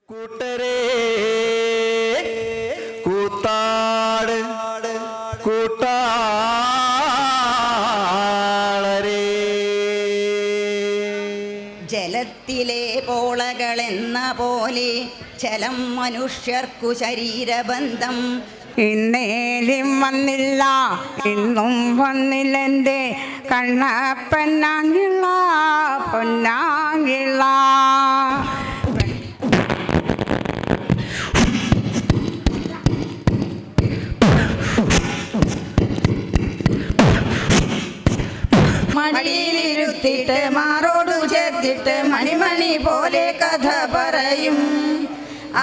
കൂട്ടരേ കൂത്താട് കൂട്ടാളരേ ജലത്തിലെ പോളകളെന്ന പോലെ ജലം മനുഷ്യർക്കു ശരീരബന്ധം. ഇന്നേലും വന്നില്ല ഇന്നും വന്നില്ലെൻ്റെ കണ്ണപ്പനാങ്ങിള്ള പൊന്നാങ്ങിള്ള. മടിയിലിരുത്തിട്ട് മാറോടു ചേർത്തിട്ട് മണിമണി പോലെ കഥ പറയും.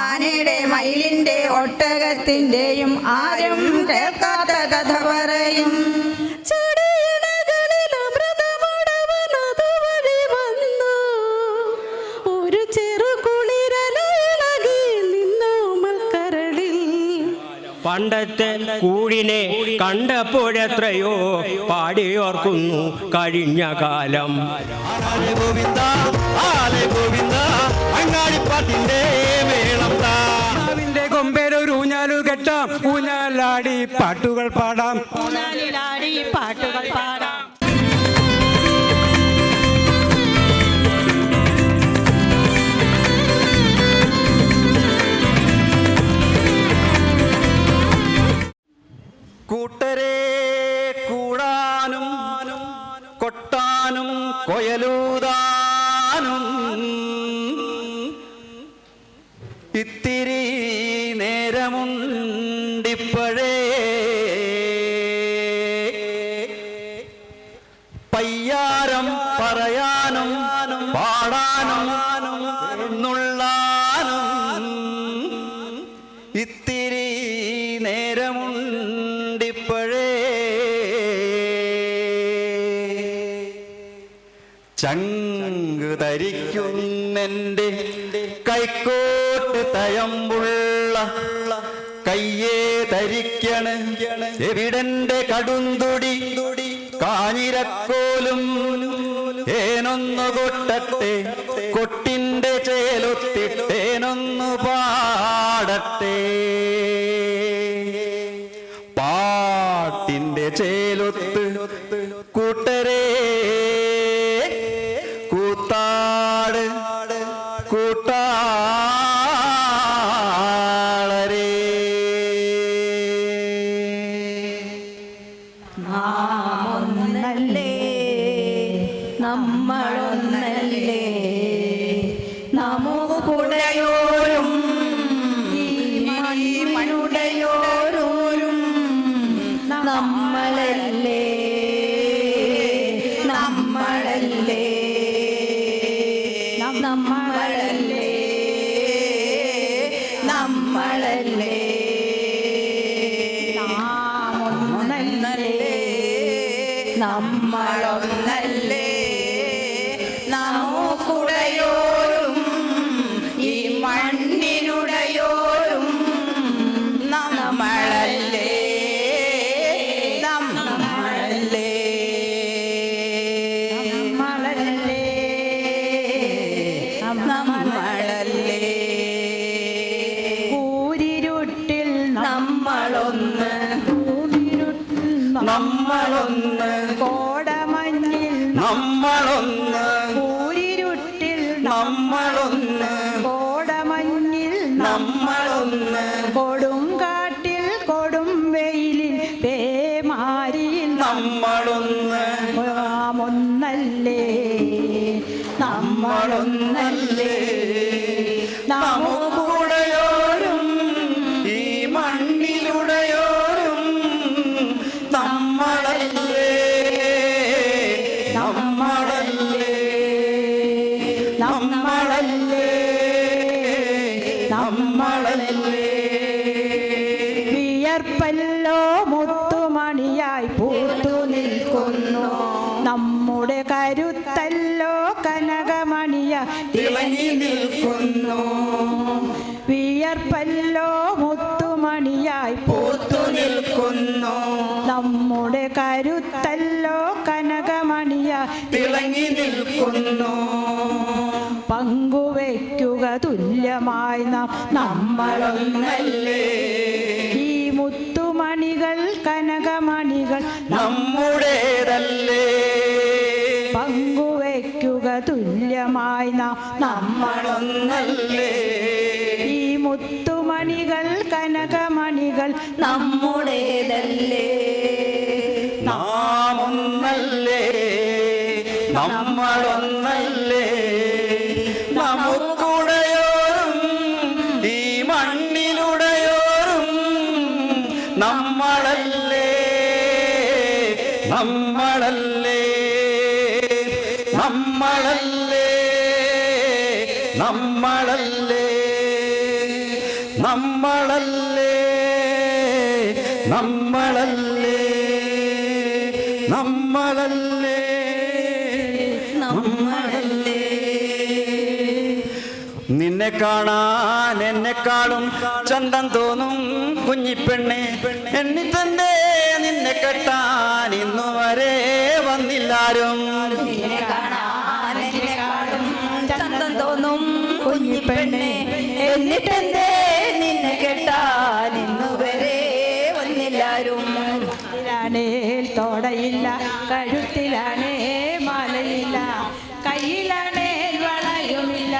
ആനയുടെ മയിലിൻ്റെ ഒട്ടകത്തിൻ്റെയും ആരും കേൾക്കാത്ത കഥ പറയും. ഒരു ചെറു കുളിരലി നിന്നു മൽക്കരളിൽ. പണ്ടത്തെ കൂടിനെ കണ്ടപ്പോഴെത്രയോ പാടിയോർക്കുന്നു കഴിഞ്ഞ കാലം. അങ്ങാടിപ്പാട്ടിന്റെ മേളം ിന്റെ കൊമ്പേരൊരു ഊഞ്ഞാലു കെട്ടാം, ഊഞ്ഞാലാടി പാട്ടുകൾ പാടാം, ഊഞ്ഞാലിലാടി പാട്ടുകൾ പാടാം. കൂട്ടരേ കൂടാനും കൊട്ടാനും കൊയലൂതാനും ഇത്തിരി നേരമുണ്ടിപ്പഴേ. പയ്യാരം പറയാനും പാടാനും എന്നുള്ളാനും ഇത്തിരി നേരമുണ്ടിപ്പഴേ. ചങ്ക് ധരിക്കുന്നെൻ്റെ കൈക്കോട്ട് തയമ്പുള്ള കയ്യേ ധരിക്കണ് എവിടന്റെ കടുന്തുടി കാഞ്ഞിരക്കോലും ഏനൊന്നു കൊട്ടട്ടെ കൊട്ടിൻ്റെ ചേലൊത്തിട്ടേനൊന്നു പാടട്ടെ. പാട്ടിൻ്റെ ചേലൊത്ത് കൂട്ടരേ കൂത്താട് കൂട്ടാളരേ. നാമൊന്നല്ലേ നമ്മളൊന്നല്ലേ നമുക്കുടയോരും ഈ മണ്ണുടയോരും നമ്മളല്ലേ നമ്മളല്ലേ നമ്മളല്ലേ നമ്മളല്ലേ നാമൊന്നല്ലേ നമ്മളൊന്നല്ലേ നമുക്കുടയോരും ഈ മണ്ണിനുടയോരും നമ്മളല്ലേ നമ്മളല്ലേ നമ്മളല്ലേ നമ്മളല്ലേ. കൂരിരുട്ടിൽ നമ്മളൊന്ന് നമ്മളൊന്ന് കോടമഞ്ഞിൽ നമ്മളൊന്ന് കൂരിരുട്ടിൽ നമ്മളൊന്ന് കോടമഞ്ഞിൽ നമ്മളൊന്ന് കൊടുങ്കാട്ടിൽ കൊടും വെയിലിൽ പേമാരിയിൽ നമ്മളൊന്ന് നാമൊന്നല്ലേ നമ്മളൊന്നല്ലേ നമുക്കുടയോരും ഈ മണ്ണിലുടയോരും നമ്മളല്ലേ നമ്മളല്ലേ നമ്മളല്ലേ നമ്മളല്ലേ. വിയർപ്പല്ലോ മുത്തുമണിയായി പൂത്തു നിൽക്കുന്നു, നമ്മുടെ കരുത്തല്ലോ കനകമണിയ തിളങ്ങി നിൽക്കുന്നു. വിയർപ്പല്ലോ മുത്തുമണിയായി പൂത്തു നിൽക്കുന്നു, നമ്മുടെ കരുത്തല്ലോ കനകമണിയ തിളങ്ങി നിൽക്കുന്നു. പങ്കുവയ്ക്കുക തുല്യ തുല്യമായി നാം നമ്മളൊന്നല്ലേ. ഈ മുത്തുമണികൾ കനകമണികൾ നമ്മുടേതല്ലേ. പങ്കുവയ്ക്കുക തുല്യമായി നാം നമ്മളൊന്നല്ലേ. ഈ മുത്തുമണികൾ കനകമണികൾ നമ്മുടേതല്ലേ. നാം ഒന്നല്ലേ, നമ്മളൊന്നല്ലേ. നമുക്കുടയോരും ഈ മണ്ണിലുടയോരും നമ്മളല്ലേ, നമ്മളല്ലേ, നമ്മളല്ലേ, നമ്മളല്ലേ, നമ്മളല്ലേ, നമ്മളല്ലേ, നമ്മളല്ലേ, നമ്മളല്ലേ. നിന്നെ കാണാൻ എന്നെക്കാളും ചന്തം തോന്നും കുഞ്ഞിപ്പെണ്ണെ. എന്നിൽ തന്നെ നിന്നെ കെട്ടാൻ ഇന്നുവരെ വന്നില്ലാരും. നിന്നെ കാണാൻ എന്നെക്കാളും ചന്തം തോന്നും കുഞ്ഞിപ്പെണ്ണെ. എന്നിട്ടെന്തേ നിന്നെ കെട്ടാൻ ഇന്നുവരെ വന്നില്ലാരും. കയ്യിലാണേൽ തോടയില്ല, കഴുത്തിലാണേ മാലയില്ല, കയ്യിലാണേൽ വളയുമില്ല,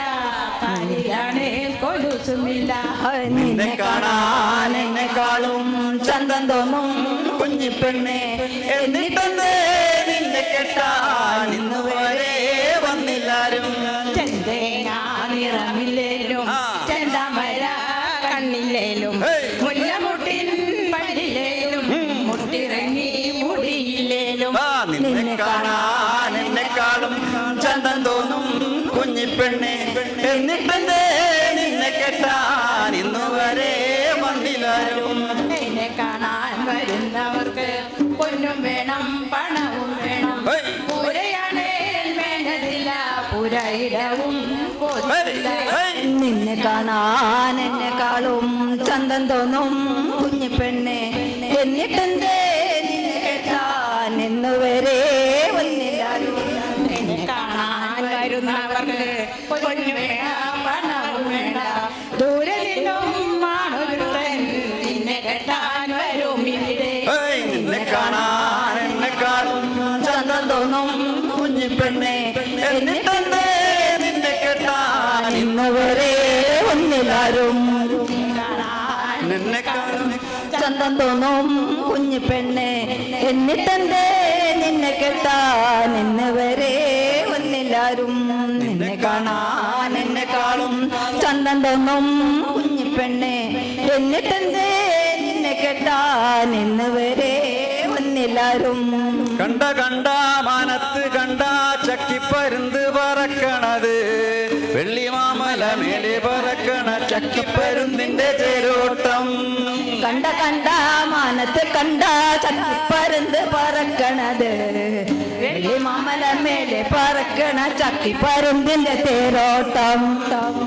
കാലിലാണേൽ കൊലുസുമില്ല. നിന്നെ കാണാൻ എന്നെക്കാളും ചന്തം തോന്നും കുഞ്ഞിപ്പെണ്ണെ. എന്നിട്ടെന്തേ നിന്നെ കെട്ടാൻ ഇന്നുവരെ വന്നില്ലാരും. ചെന്തേനാ നിറമില്ലേലും ചെന്താമര കണ്ണില്ലേലും മുല്ലമുട്ടിൻ പല്ലിലേലും മുട്ടിറങ്ങി മുടിയില്ലേലും. നിന്നെ കാണാൻ എന്നെക്കാളും ചന്തം തോന്നും കുഞ്ഞിപ്പെണ്ണെ. എന്നിട്ടെന്തേ നിന്നെ കെട്ടാൻ ഇന്നുവരെ വന്നില്ലാരും. എന്നെ കാണാൻ വരുന്നവർക്ക് പൊന്നും വേണം പണവും വേണം. പുരയാണേൽ വേണ്ടതില്ല, പുരയിടവും പോതില്ല. നിന്നെ കാണാൻ എന്നെക്കാളും ചന്തം തോന്നും കുഞ്ഞിപ്പെണ്ണെ. എന്നിട്ടെന്തേ നിന്നെ കെട്ടാൻ ഇന്നുവരെ വന്നില്ലാരും. എന്നെ കാണാൻ വരുന്നവർക്ക് പൊന്നു വേണം പണവും വേണ്ട. ദൂരെ നിന്നും ആണൊരുത്തൻ നിന്നെ കെട്ടാൻ വരും ഇവിടെ. നിന്നെ കാണാൻ എന്നെക്കാളും ചന്തം തോന്നും കുഞ്ഞിപ്പെണ്ണെ. എന്നിട്ടെന്തേ നിന്നെ കെട്ടാൻ ഇന്നുവരെ വന്നില്ലാരും. നിന്നെക്കാളും ചന്തം തോന്നും കുഞ്ഞിപ്പെണ്ണെ. എന്നിട്ടെന്തേ നിന്നെ കെട്ടാൻ ഇന്നുവരെ വന്നില്ലാരും. നിന്നെ കാണാൻ എന്നെക്കാളും ചന്തം തോന്നും കുഞ്ഞിപ്പെണ്ണെ. എന്നിട്ടെന്തേ നിന്നെ കെട്ടാൻ ഇന്നുവരെ വന്നില്ലാരും. കണ്ട കണ്ട മാനത്ത് കണ്ട ചക്കിപ്പരുന്ത് പറക്കണത്. വെള്ളിമാമല മേലെ പറക്കണ ചക്കിപ്പരുന്തിന്റെ തേരോട്ടം. കണ്ട കണ്ട മാനത്ത് കണ്ട ചക്കിപ്പരുന്ത് പറക്കണത്. വെള്ളിമാമല മേലെ പറക്കണ ചക്കിപ്പരുന്തിന്റെ തേരോട്ടം.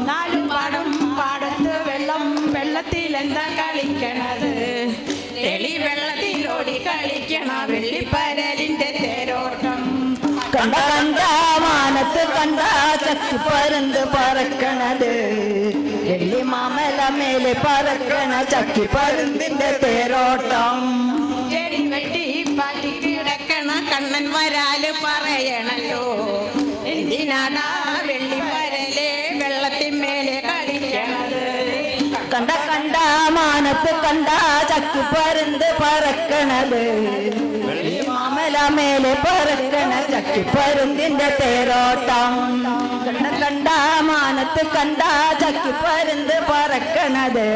നാലും പാടും പാടത്ത് വെള്ളം, വെള്ളത്തിൽ എന്താ കളിക്കണത്? തെളി വെള്ളത്തിലോടി കളിക്കണ വെള്ളിപ്പരലിന്റെ തേരോട്ടം. കണ്ട കണ്ട മാനത്ത് കണ്ട ചക്കിപ്പരുന്ത് പറക്കണത്. വെള്ളിമാമല മേലെ പറക്കണ ചക്കിപ്പരുന്തിന്റെ തേരോട്ടം. ചെടി വെട്ടി പാറ്റി കിടക്കണ കണ്ണൻ വരാല് പറയണല്ലോ, എന്തിനാടാ വെള്ളിപ്പരലെ വെള്ളത്തിന്മേലെ കളിക്കണത്? കണ്ട കണ്ട മാനത്ത് കണ്ട ചക്കിപ്പരുന്ത് പറക്കണത്. വെള്ളിമാമല മേലെ പറക്കണ ചക്കിപ്പരുന്തിന്റെ തേരോട്ടം. കണ്ട കണ്ട മാനത്ത് കണ്ട ചക്കിപ്പരുന്ത് പറക്കണത്.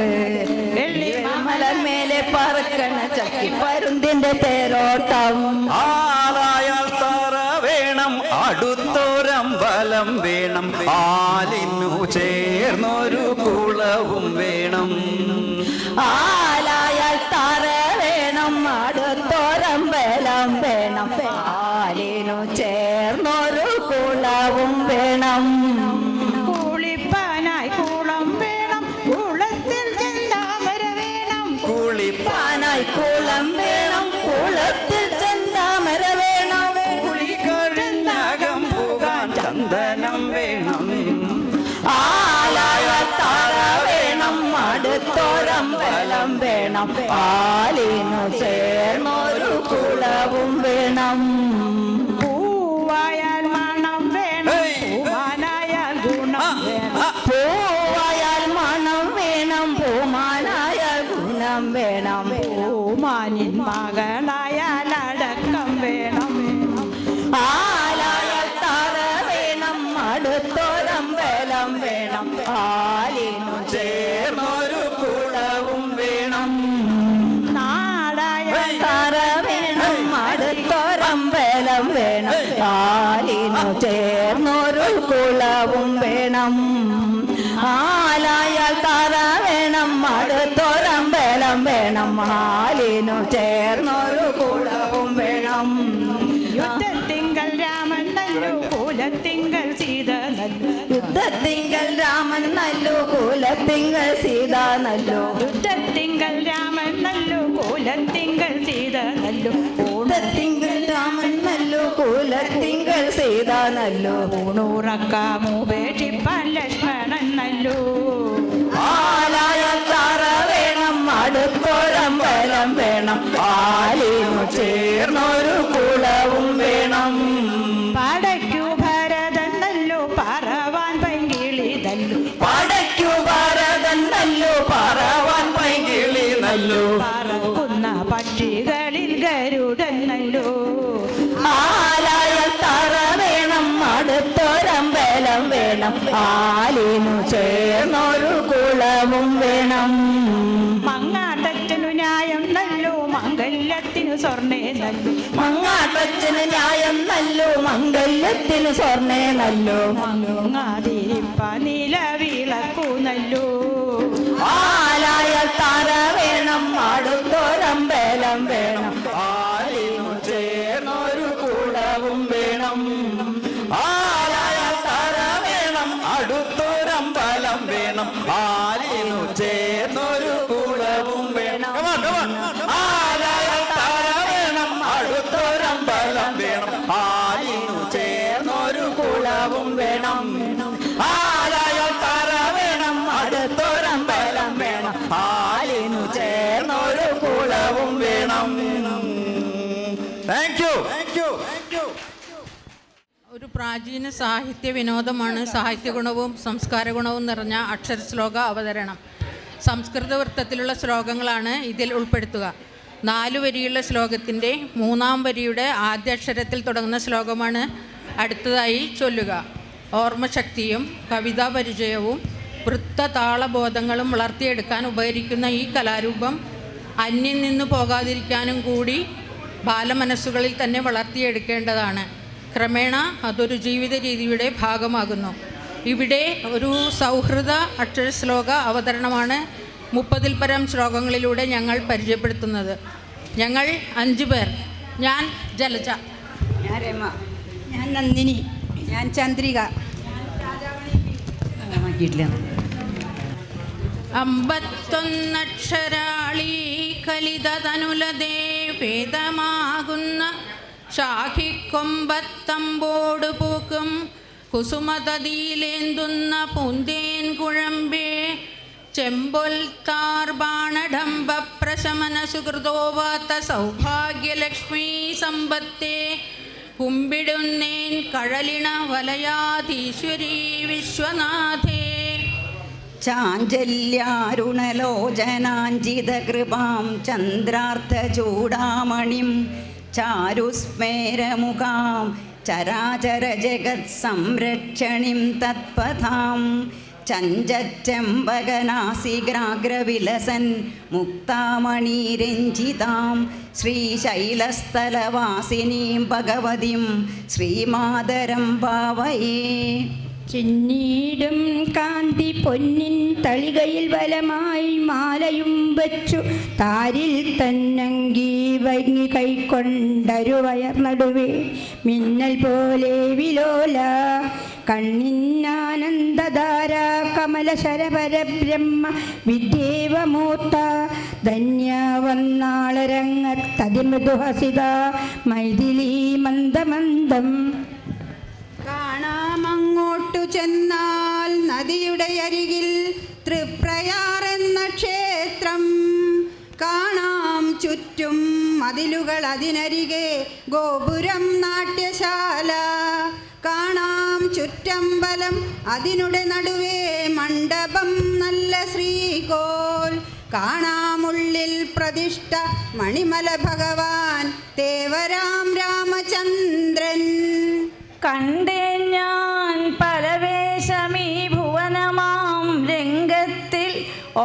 വെള്ളിമാമല മേലെ പറക്കണ ചക്കിപ്പരുന്തിന്റെ തേരോട്ടം. ആളായാൽ തറ വേണം, അടുത്തൊരമ്പലം വേണം, ആലിനു ചേർന്നൊരു കുളവും വേണം. ആലായാൽ തറ വേണം, അടുത്തൊരമ്പലം വേണം, ആലിനു ചേർന്നൊരു കുളവും വേണം. കുളിപ്പാനായി കുളം വേണം, കുളത്തിൽ ചെന്താമര വേണം. കുളിപ്പാനായി കുളം വേണം, കുളത്തിൽ ചെന്താമര വേണം. കുളി കഴിഞ്ഞകം പോകാൻ ചന്ദനം വേണം. ആലായാൽ തറ അടുത്തോരമ്പലം വേണം പാലിനു ചേർന്നൊരു കുളവും വേണം പൂവായാൽ മണം വേണം പൂമാനായാൽ ഗുണം വേണം പൂവായാൽ മണം വേണം പൂമാനായാൽ ഗുണം വേണം പൂമാനിൻ മകളായാൽ അടക്കം വേണം ആലായാൽ തറ വേണം അടുത്തോരമ്പലം വേണം പാലിനു ചേർന്നൊരു കുളവും വേണം നാടായാൽ തറ വേണം അടുത്തോരമ്പലം വേണം പാലിനു ചേർന്നൊരു കുളവും വേണം ആലായാൽ തറ വേണം അടുത്തോരമ്പലം വേണം പാലിനു ചേർന്നൊരു കുളവും വേണം യുദ്ധത്തിങ്കൽ രാമൻ നല്ലു കുലത്തിങ്കൽ സീത നല്ലു യുദ്ധത്തിങ്കൽ രാമൻ നല്ലു കുലത്തിങ്കൽ സീത നല്ലു യുദ്ധത്തിങ്കൽ രാമൻ നല്ലു കുലത്തിങ്കൽ സീത നല്ലു യുദ്ധത്തിങ്കൽ രാമൻ നല്ലു കുലത്തിങ്കൽ സീത നല്ലു ഊണുറക്കാമുപേക്ഷിപ്പാൻ ലക്ഷ്മണൻ നല്ലു ആലായ തറ വേണം അടുത്തോരമ്പലം വേണം പാലിനു ചേർന്നൊരു കുളവും വേണം പടയ്ക്കു ഭരതൻ നല്ലു പറവാൻ പൈങ്കിളി നല്ലു പടയ്ക്കു ഭാരതൻ നല്ലു പറവാൻ പൈകിളി നല്ലു പറക്കുന്ന പക്ഷികളിൽ ഗരുഡൻ നല്ലു ആലായ തറ വേണം അടുത്തോരമ്പലം വേണം പാലിനു ചേർന്നൊരു കുളവും വേണം മങ്ങാട്ടച്ചനു ന്യായം നല്ലു മംഗല്യത്തിനു സ്വർണ്ണേ നല്ലു മങ്ങാട്ടച്ചന് ന്യായം നല്ലു മംഗല്യത്തിന് സ്വർണ്ണേ നല്ലു മങ്ങാതിരിപ്പ നിലവിളക്കു നല്ലു ആലായ തറ വേണം അടുത്തോരമ്പലം വേണം പാലിനു ചേർന്നൊരു കുളവും വേണം ആലായ തറ വേണം അടുത്തോരമ്പലം വേണം പാലിനു ചേർന്നൊരു കുളവും വേണം ആലായ തറ വേണം അടുത്തോരമ്പലം വേണം പാലിനു ചേർന്നൊരു കുളവും വേണം ആലായ തറ വേണം അടുത്തോരമ്പലം വേണം പാലിനു ചേർന്നൊരു കുളവും വേണം. താങ്ക് യു ഒരു പ്രാചീന സാഹിത്യ വിനോദമാണ് സാഹിത്യഗുണവും സംസ്കാരഗുണവും നിറഞ്ഞ അക്ഷരശ്ലോക അവതരണം. സംസ്കൃത വൃത്തത്തിലുള്ള ശ്ലോകങ്ങളാണ് ഇതിൽ ഉൾപ്പെടുത്തുക. 4 വരിയുള്ള ശ്ലോകത്തിൻ്റെ 3-ാം വരിയുടെ ആദ്യ അക്ഷരത്തിൽ തുടങ്ങുന്ന ശ്ലോകമാണ് അടുത്തതായി ചൊല്ലുക. ഓർമ്മശക്തിയും കവിതാ പരിചയവും വൃത്തതാളബോധങ്ങളും വളർത്തിയെടുക്കാൻ ഉപകരിക്കുന്ന ഈ കലാരൂപം അന്യം നിന്നു പോകാതിരിക്കാനും കൂടി ബാലമനസ്സുകളിൽ തന്നെ വളർത്തിയെടുക്കേണ്ടതാണ്. ക്രമേണ അതൊരു ജീവിത രീതിയുടെ ഭാഗമാകുന്നു. ഇവിടെ ഒരു സൗഹൃദ അക്ഷരശ്ലോക അവതരണമാണ് 30-ൽ പരം ശ്ലോകങ്ങളിലൂടെ ഞങ്ങൾ പരിചയപ്പെടുത്തുന്നത്. ഞങ്ങൾ 5 പേർ. ഞാൻ ജലജ, ഞാൻ രമ, ഞാൻ നന്ദിനി, ഞാൻ ചന്ദ്രിക. 51 അക്ഷരാളി കലിത തനുലതേ വേദമാകുന്ന ഷാഹിക്കൊമ്പത്തമ്പോട് പൂക്കും കുസുമതതിയിലേന്തുന്ന പൂന്തേൻ കുഴമ്പേ ചെമ്പൊൽ താർബാണഡംബ പ്രശമന സുഹൃതോവാത്ത സൗഭാഗ്യലക്ഷ്മി സമ്പത്തേ കുമ്പിടുന്നേൻ കഴലിണ വലയാധീശ്വരീ വിശ്വനാഥേ. ചാഞ്ചല്യാരുണലോചനാഞ്ചിതകൃപാം ചന്ദ്രാർത്ഥചൂടാമണിം ചാരുസ്മേരമുഖാം ചരാചരജഗത് സംരക്ഷണിം തത്പഥാം ചഞ്ചച്ചമ്പകനാസിഗ്രാഗ്രവിലസൻ മുക്താമണീരഞ്ജിതാം ശ്രീശൈലസ്ഥലവാസിനീം ഭഗവതിം ശ്രീമാതരം ഭാവയേ. ചിന്നീടും കാന്തി പൊന്നിൻ തളികയിൽ വലമായി മാലയും വച്ചു താരിൽ തന്നങ്കി വങ്ങി കൈക്കൊണ്ടൊരു വയർ നടുവേ മിന്നൽ പോലെ വിലോല കണ്ണിന്നാനന്ദധാര കമല ശരപരബ്രഹ്മ വിദ്യേവമൂർത്ത ധന്യ വന്നാളരംഗത്തതിമൃദുഹസിത മൈഥിലീ മന്ദമന്ദം. കാണാമങ്ങോട്ടു ചെന്നാൽ നദിയുടെ അരികിൽ തൃപ്രയാർ എന്ന ക്ഷേത്രം ചുറ്റും മതിലുകൾ അതിനരികെ ഗോപുരം നാട്യശാല കാണാം ചുറ്റമ്പലം അതിനുടെ നടുവേ മണ്ഡപം നല്ല ശ്രീകോൽ കാണാമുള്ളിൽ പ്രതിഷ്ഠ മണിമല ഭഗവാൻ തേവരാം രാമചന്ദ്രൻ. കണ്ടേ ഞാൻ പരവേശമീ ഭുവനമാം രംഗത്തിൽ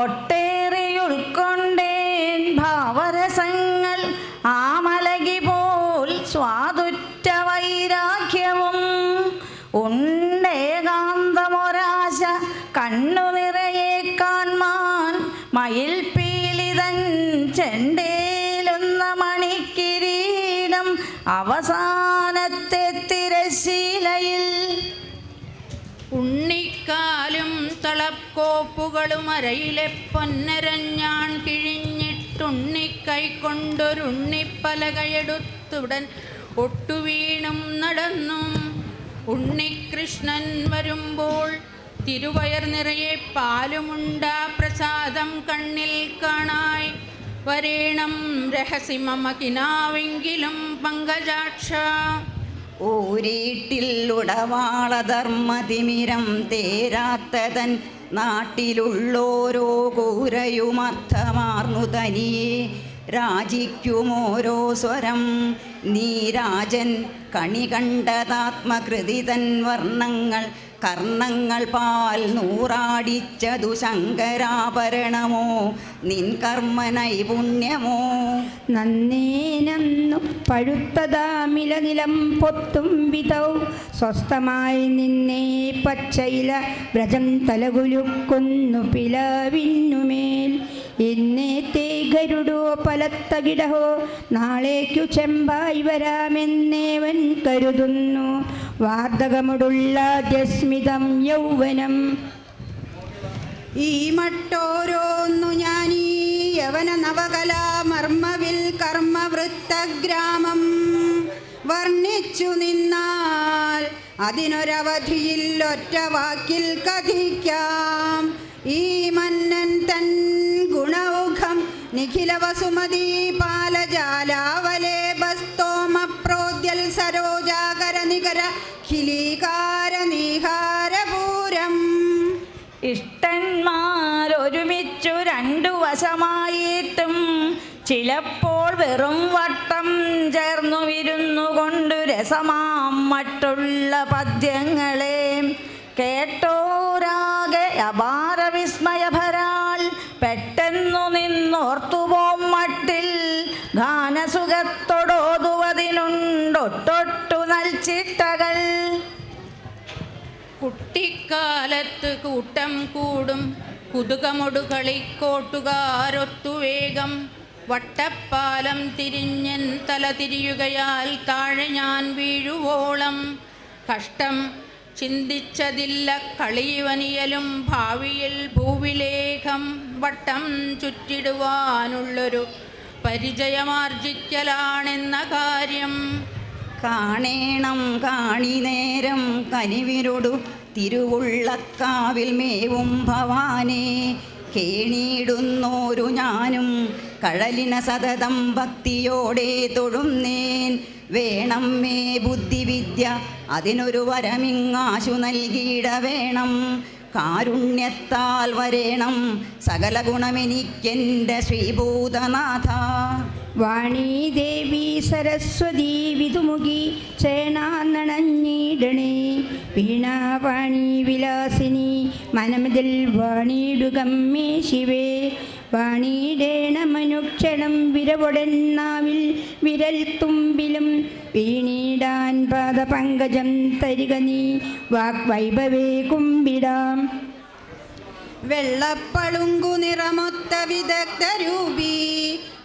ഒട്ടേറെ ഉൾക്കൊണ്ടേൻ ഭാവരസങ്ങൾ ആമലകി പോൽ സ്വാതുറ്റ വൈരാഗ്യവും ഉണ്ടേകാന്തമൊരാശ കണ്ണു നിറയെ കാൺമാൻ മയിൽ പീലിതൻ ചെണ്ടേലുന്ന മണിക്കിരീടം അവസാനത്തെ തിരശീലയിൽ. ഉണ്ണിക്കാലും തളക്കോപ്പുകളും അരയിലെ പൊന്നരഞ്ഞാൺ കിഴിഞ്ഞിട്ടുണ്ണിക്കൈ കൊണ്ടൊരുണ്ണിപ്പലകയെടുത്തുടൻ ഒട്ടുവീണും നടന്നു. ഉണ്ണികൃഷ്ണൻ വരുമ്പോൾ തിരുവയർ നിറയെ പാലുമുണ്ടാ പ്രസാദം കണ്ണിൽ കാണായി വരേണം രഹസ്യമമ കിനാവെങ്കിലും പങ്കജാക്ഷ. ഊരീട്ടിൽ ഉടവാളധർമ്മതിമിരം തേരാത്തതൻ നാട്ടിലുള്ളോരോ കൂരയുമർത്ഥമാർന്നു തനിയെ രാജിക്കുമോരോ സ്വരം. നീ രാജൻ കണി കണ്ടതാത്മകൃതിതൻ വർണ്ണങ്ങൾ കർണങ്ങൾ പാൽ നൂറാടിച്ചതു ശങ്കരാഭരണമോ നിൻ കർമ്മ നൈപുണ്യമോ? നന്നേനന്നു പഴുത്തതാമിലനിലം പൊത്തും വിധൗ സ്വസ്ഥമായി നിന്നേ പച്ചയില വ്രജം തലകുലുക്കുന്നു പിലവിന്നുമേൽ. എന്നേത്തെ ഗരുഡോ പലത്തകിടഹോ നാളേക്കു ചെമ്പായി വരാമെന്നേവൻ കരുതുന്നു. വാർദ്ധകമുടുള്ള ജസ്മിതം യൗവനം ഈ മട്ടോരോന്നു ഞാനീ യവന നവകലാമർമ്മവിൽ കർമ്മവൃത്തഗ്രാമം വർണ്ണിച്ചു നിന്നാൽ അതിനൊരവധിയിൽ ഒറ്റ വാക്കിൽ കഥിക്കാം. ഈ മന്നൻ തൻ ഗുണൗഘം നിഖില വസുമതി പാലജാലാവലേ ബസ്തോമ പ്രോദ്യൽ സരോജാകര നികര ഖിലീകാര നീഹാരപൂരം. ഇഷ്ടന്മാരൊരുമിച്ചു രണ്ടു വശമായിട്ടും ചിലപ്പോൾ വെറും വട്ടം ചേർന്നു വിരുന്നു കൊണ്ടു രസമാം മറ്റുള്ള പദ്യങ്ങളെ കേട്ടോരാകെ അപാര വിസ്മയഭരാൾ പെട്ടെന്നു നിന്നോർത്തുപോം മട്ടിൽ ഗാനസുഖത്തോടോതുവതിനുണ്ടൊട്ടൊട്ടു നൽച്ചിട്ടകൾ. കുട്ടിക്കാലത്ത് കൂട്ടം കൂടും കുതുകമൊടു കളിക്കോട്ടുകാരൊത്തുവേഗം വട്ടപ്പാലം തിരിഞ്ഞൻ തല തിരിയുകയാൽ താഴെ ഞാൻ വീഴുവോളം കഷ്ടം ചിന്തിച്ചതില്ല കളിവനിയലും ഭാവിയിൽ ഭൂവിലേഖം വട്ടം ചുറ്റിടുവാനുള്ളൊരു പരിചയമാർജിക്കലാണെന്ന കാര്യം. കാണേണം കാണിനേരം കനിവിരുടു തിരുവുള്ളക്കാവിൽ മേവും ഭവാനെ കേണിയിടുന്നോരു ഞാനും കഴലിന സതതം ഭക്തിയോടെ തൊഴുന്നേൻ. വേണം മേ ബുദ്ധിവിദ്യ അതിനൊരു വരമിങ്ങാശു നൽകിയിട വേണം. കാരുണ്യത്താൽ വരേണം സകല ഗുണമെനിക്കെൻ്റെ ശ്രീഭൂതനാഥ. വാണീദേവി സരസ്വതി വിതുമുഖി ചേണാനണഞ്ഞിടണേ. വീണാവാണി വിലാസിനി മനമതിൽ വാണിടുകമ്മേ ശിവേ. വാണിടേണമനുക്ഷണം വിരവൊടന്നാവിൽ വിരൽ തുമ്പിലും വീണിടാൻ പാദപങ്കജം തരിക നീ വാഗ്വൈഭവേ കുമ്പിടാം. വെള്ളപ്പളുങ്കു നിറമൊത്ത വിദഗ്ധരൂപി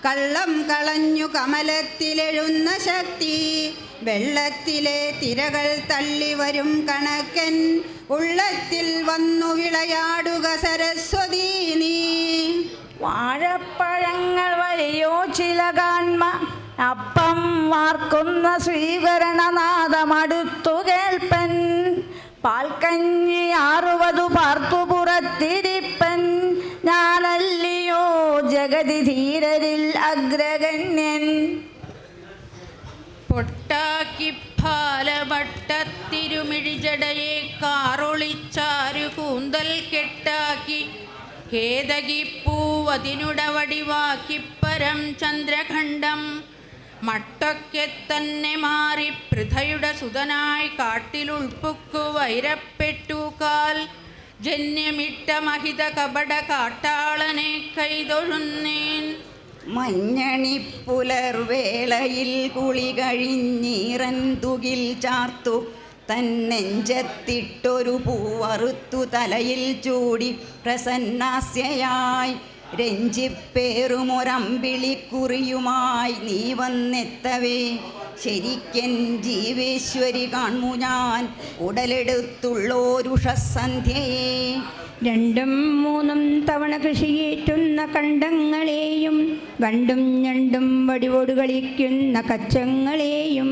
കള്ളം കളഞ്ഞു കമലത്തിലെഴുന്ന ശക്തി. വെള്ളത്തിലെ തിരകൾ തള്ളി വരും കണക്കൻ ഉള്ളത്തിൽ വന്നു വിളയാടുക സരസ്വതി നീ. വാഴപ്പഴങ്ങൾ വഴിയോ ചില കാൺമ അപ്പം വാർക്കുന്ന സ്വീകരണനാദമടുത്തു കേൾപ്പൻ. പാൽക്കഞ്ഞി 60 പാർത്തു പുറത്തിരിപ്പൻ ഞാനല്ലിയോ ജഗ ജഗതി ധീരരിൽ അഗ്രഗണ്യൻ. പൊട്ടാക്കി ഫാലഭട്ടത്തിരുമിഴിജടയെ കാറൊളിച്ചാരു കൂന്തൽ കെട്ടാക്കി കേതകിപ്പൂവതിനുടവടിവാക്കി പരം ചന്ദ്രഖണ്ഡം മട്ടൊക്കെ തന്നെ മാറി പൃഥയുടെ സുതനായി കാട്ടിലുൾപ്പുക്കു വൈരപ്പെട്ടു കാൽ ജന്യമിട്ട മഹിത കപട കാട്ടാളനെ കൈതൊഴുന്നേൻ. മഞ്ഞണിപ്പുലർവേളയിൽ കുളി കഴിഞ്ഞീറൻ തുകിൽ ചാർത്തു തന്നെഞ്ചത്തിട്ടൊരു പൂവറുത്തു തലയിൽ ചൂടി പ്രസന്നാസ്യയായി രഞ്ജിപ്പേറുമൊരമ്പിളിക്കുറിയുമായി നീ വന്നെത്തവേ ശരിക്കൻ ജീവേശ്വരി കാൺമു ഞാൻ ഉടലെടുത്തുള്ളോരുഷസന്ധ്യയെ. രണ്ടും മൂന്നും തവണ കൃഷിയേറ്റുന്ന കണ്ടങ്ങളെയും വണ്ടും ഞണ്ടും വടിവോട് കളിക്കുന്ന കച്ചങ്ങളെയും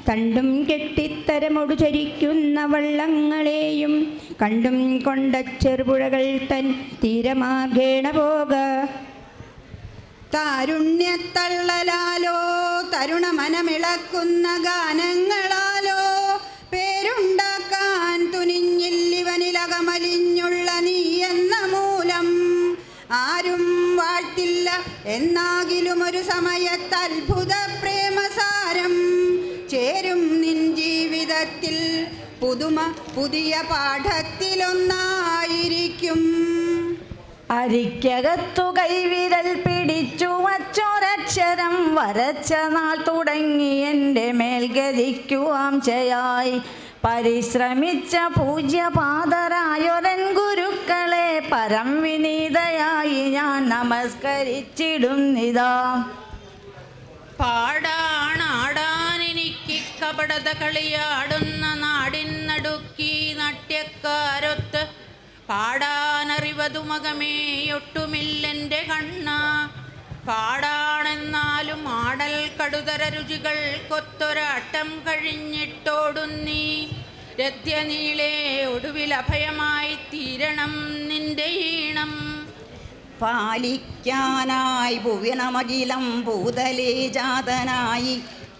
തണ്ടും കെട്ടിത്തരമൊടു ചരിക്കുന്ന വള്ളങ്ങളെയും കണ്ടും കൊണ്ട ചെറുപുഴകൾ തൻ തീരമാർഗേണ പോക. താരുണ്യത്തള്ളലാലോ തരുണ മനമിളക്കുന്ന ഗാനങ്ങളാലോ പേരുണ്ടാക്കാൻ തുനിഞ്ഞില്ലിവനിലകമലിഞ്ഞുള്ള നീ എന്ന മൂലം ആരും വാഴ്ത്തില്ല എന്നാകിലും ഒരു സമയത്ത് അത്ഭുത പ്രേമസാരം ചേരും നിൻ ജീവിതത്തിൽ പുതുമ പുതിയ പാഠത്തിലൊന്നായിരിക്കും. അരിക്കകത്തു കൈവിരൽ പിടിച്ചു വച്ചൊരക്ഷരം വരച്ച നാൾ തുടങ്ങി എൻ്റെ മേൽഗതിക്കുവാം ചെയ്യായി പരിശ്രമിച്ച പൂജ്യപാദരായൊരൻ ഗുരുക്കളെ പരം വിനീതയായി ഞാൻ നമസ്കരിച്ചിടുന്നിതാ. പാടാണാടാനെനിക്ക് കപടത കളിയാടുന്ന നാടിനടുക്കി നാട്യക്കാരൊത്ത് പാടാനറിവതു മകമേയൊട്ടുമില്ലെൻ്റെ കണ്ണ. പാടാണെന്നാലും ആടൽ കടുതര രുചികൾ കൊത്തൊരാട്ടം കഴിഞ്ഞിട്ടോടുന്നീ രഥ്യനീളെ ഒടുവിൽ അഭയമായി തീരണം നിന്റെ ഈണം. പാലിക്കാനായി ഭുവനമകിലം ഭൂതലേ ജാതനായി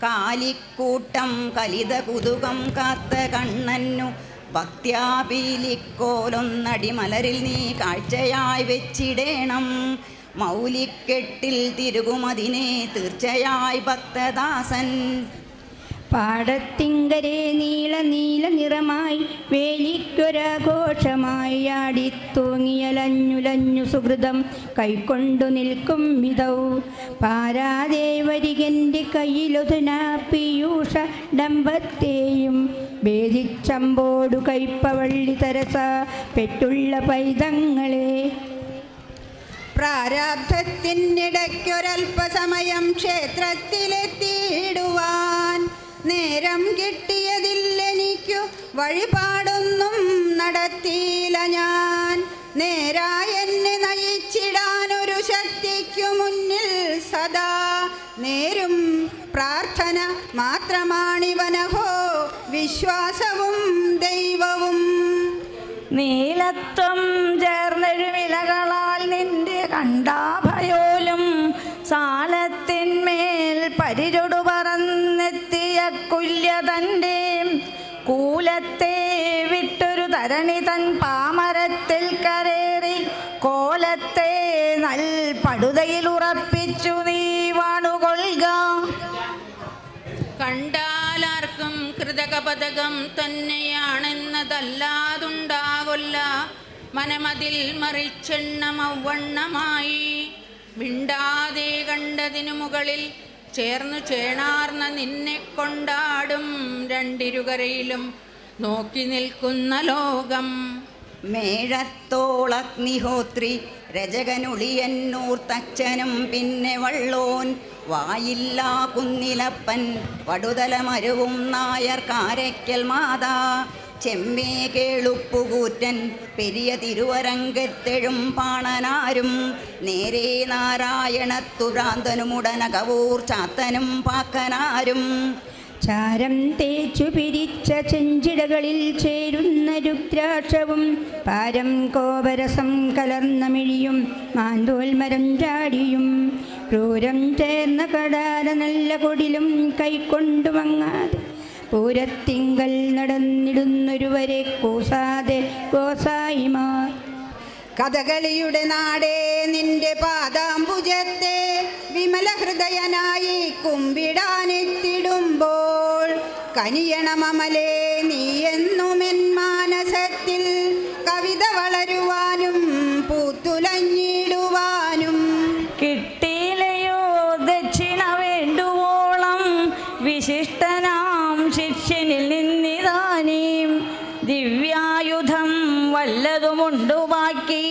കാലിക്കൂട്ടം കലിത കുതുകം കാത്ത കണ്ണന്നു ഭക്ത്യാപീലിക്കോലൊന്നടിമലരിൽ നീ കാഴ്ചയായി വെച്ചിടേണം. മൗലിക്കെട്ടിൽ തിരുകുമതിനെ തീർച്ചയായി ഭക്തദാസൻ. പാടത്തിങ്കരെ നീല നീല നിറമായി വേലിക്കൊരാഘോഷമായി ആടിത്തൂങ്ങിയലഞ്ഞുലഞ്ഞു സുഹൃതം കൈക്കൊണ്ടു നിൽക്കും വിധൗ പാരാദേവരികൻ്റെ കയ്യിലൊതുന പീയൂഷ ഡംബത്തെയും ഭേദിച്ചമ്പോടു കൈപ്പവള്ളി തരസ പെട്ടുള്ള പൈതങ്ങളെ. പ്രാരാബ്ധത്തിനിടയ്ക്കൊരൽപ്പസമയം ക്ഷേത്രത്തിലെത്തിയിടുവാൻ നേരം കിട്ടിയതില്ലെനിക്കു വഴിപാടൊന്നും നടത്തിയില്ല ഞാൻ. നേരായ എന്നെ നയിച്ചിടാനൊരു ശക്തിക്കു മുന്നിൽ സദാ നേരും പ്രാർത്ഥന മാത്രമാണിവനഹോ വിശ്വാസവും ദൈവവും. നീലത്വം ചേർന്നെഴുമിലകളാൽ നിന്റെ കണ്ടാഭയോലും സാലത്തിന്മേൽ പരിചൊടു പറന്നെത്തിയ കുല്യതൻ്റെ കൂലത്തെ വിട്ടൊരു തരണി തൻ പാമരത്തിൽ കരേറി കോലത്തെ നൽ പടുതയിൽ ഉറപ്പിച്ചു നീ വാണുകൊള്ളുക. കണ്ടാലാർക്കും കൃതകപതകം തന്നെയാണെന്നതല്ലാതുണ്ടാകൊല്ല മനമതിൽ മറിച്ചെണ്ണമവണ്ണമായി മിണ്ടാതെ കണ്ടതിനു മുകളിൽ ചേർന്നു ചേണാർന്ന നിന്നെ കൊണ്ടാടും രണ്ടിരുകരയിലും നോക്കി നിൽക്കുന്ന ലോകം. മേഴത്തോളഗ്നിഹോത്രി രജകനുളിയന്നൂർ തച്ചനും പിന്നെ വള്ളോൻ വായില്ലാ കുന്നിലപ്പൻ വടുതലമരുവും നായർ കാരയ്ക്കൽ മാതാ ചെമ്മേ കേളുപ്പുകൂറ്റൻ പെരിയ തിരുവരങ്കത്തെഴും പാണനാരും നേരെ നാരായണത്തുരാന്തനുമുടനകവൂർ ചാത്തനും പാക്കനാരും ചാരം തേച്ചു പിരിച്ച ചെഞ്ചിടകളിൽ ചേരുന്ന രുദ്രാക്ഷവും പാരം കോപരസം കലർന്ന മിഴിയും മാന്തോൽമരം ചാടിയും ക്രൂരം ചേർന്ന കടാര നല്ല കൊടിലും കൈക്കൊണ്ടു മങ്ങാതെ പൂരത്തിങ്കൽ നടന്നിടുന്നൊരുവരെ കൂസാതെ ഗോസായിമാർ. കഥകളിയുടെ നാടേ നിന്റെ പാദാംബുജത്തെ വിമല ഹൃദയനായി കുമ്പിടാനെത്തിടുമ്പോൾ കനിയണമമലേ നീ എന്നുമെൻ മാനസത്തിൽ കവിത വളരുവാനും പൂത്തുലഞ്ഞിടുവാനും. കിട്ടിയില്ലയോ ദക്ഷിണ വേണ്ടുവോളം വിശിഷ്ടനാം ശിഷ്യനിൽ നിന്നിതാനീം ദിവ്യായുധം വല്ലതുമുണ്ടു ബാക്കി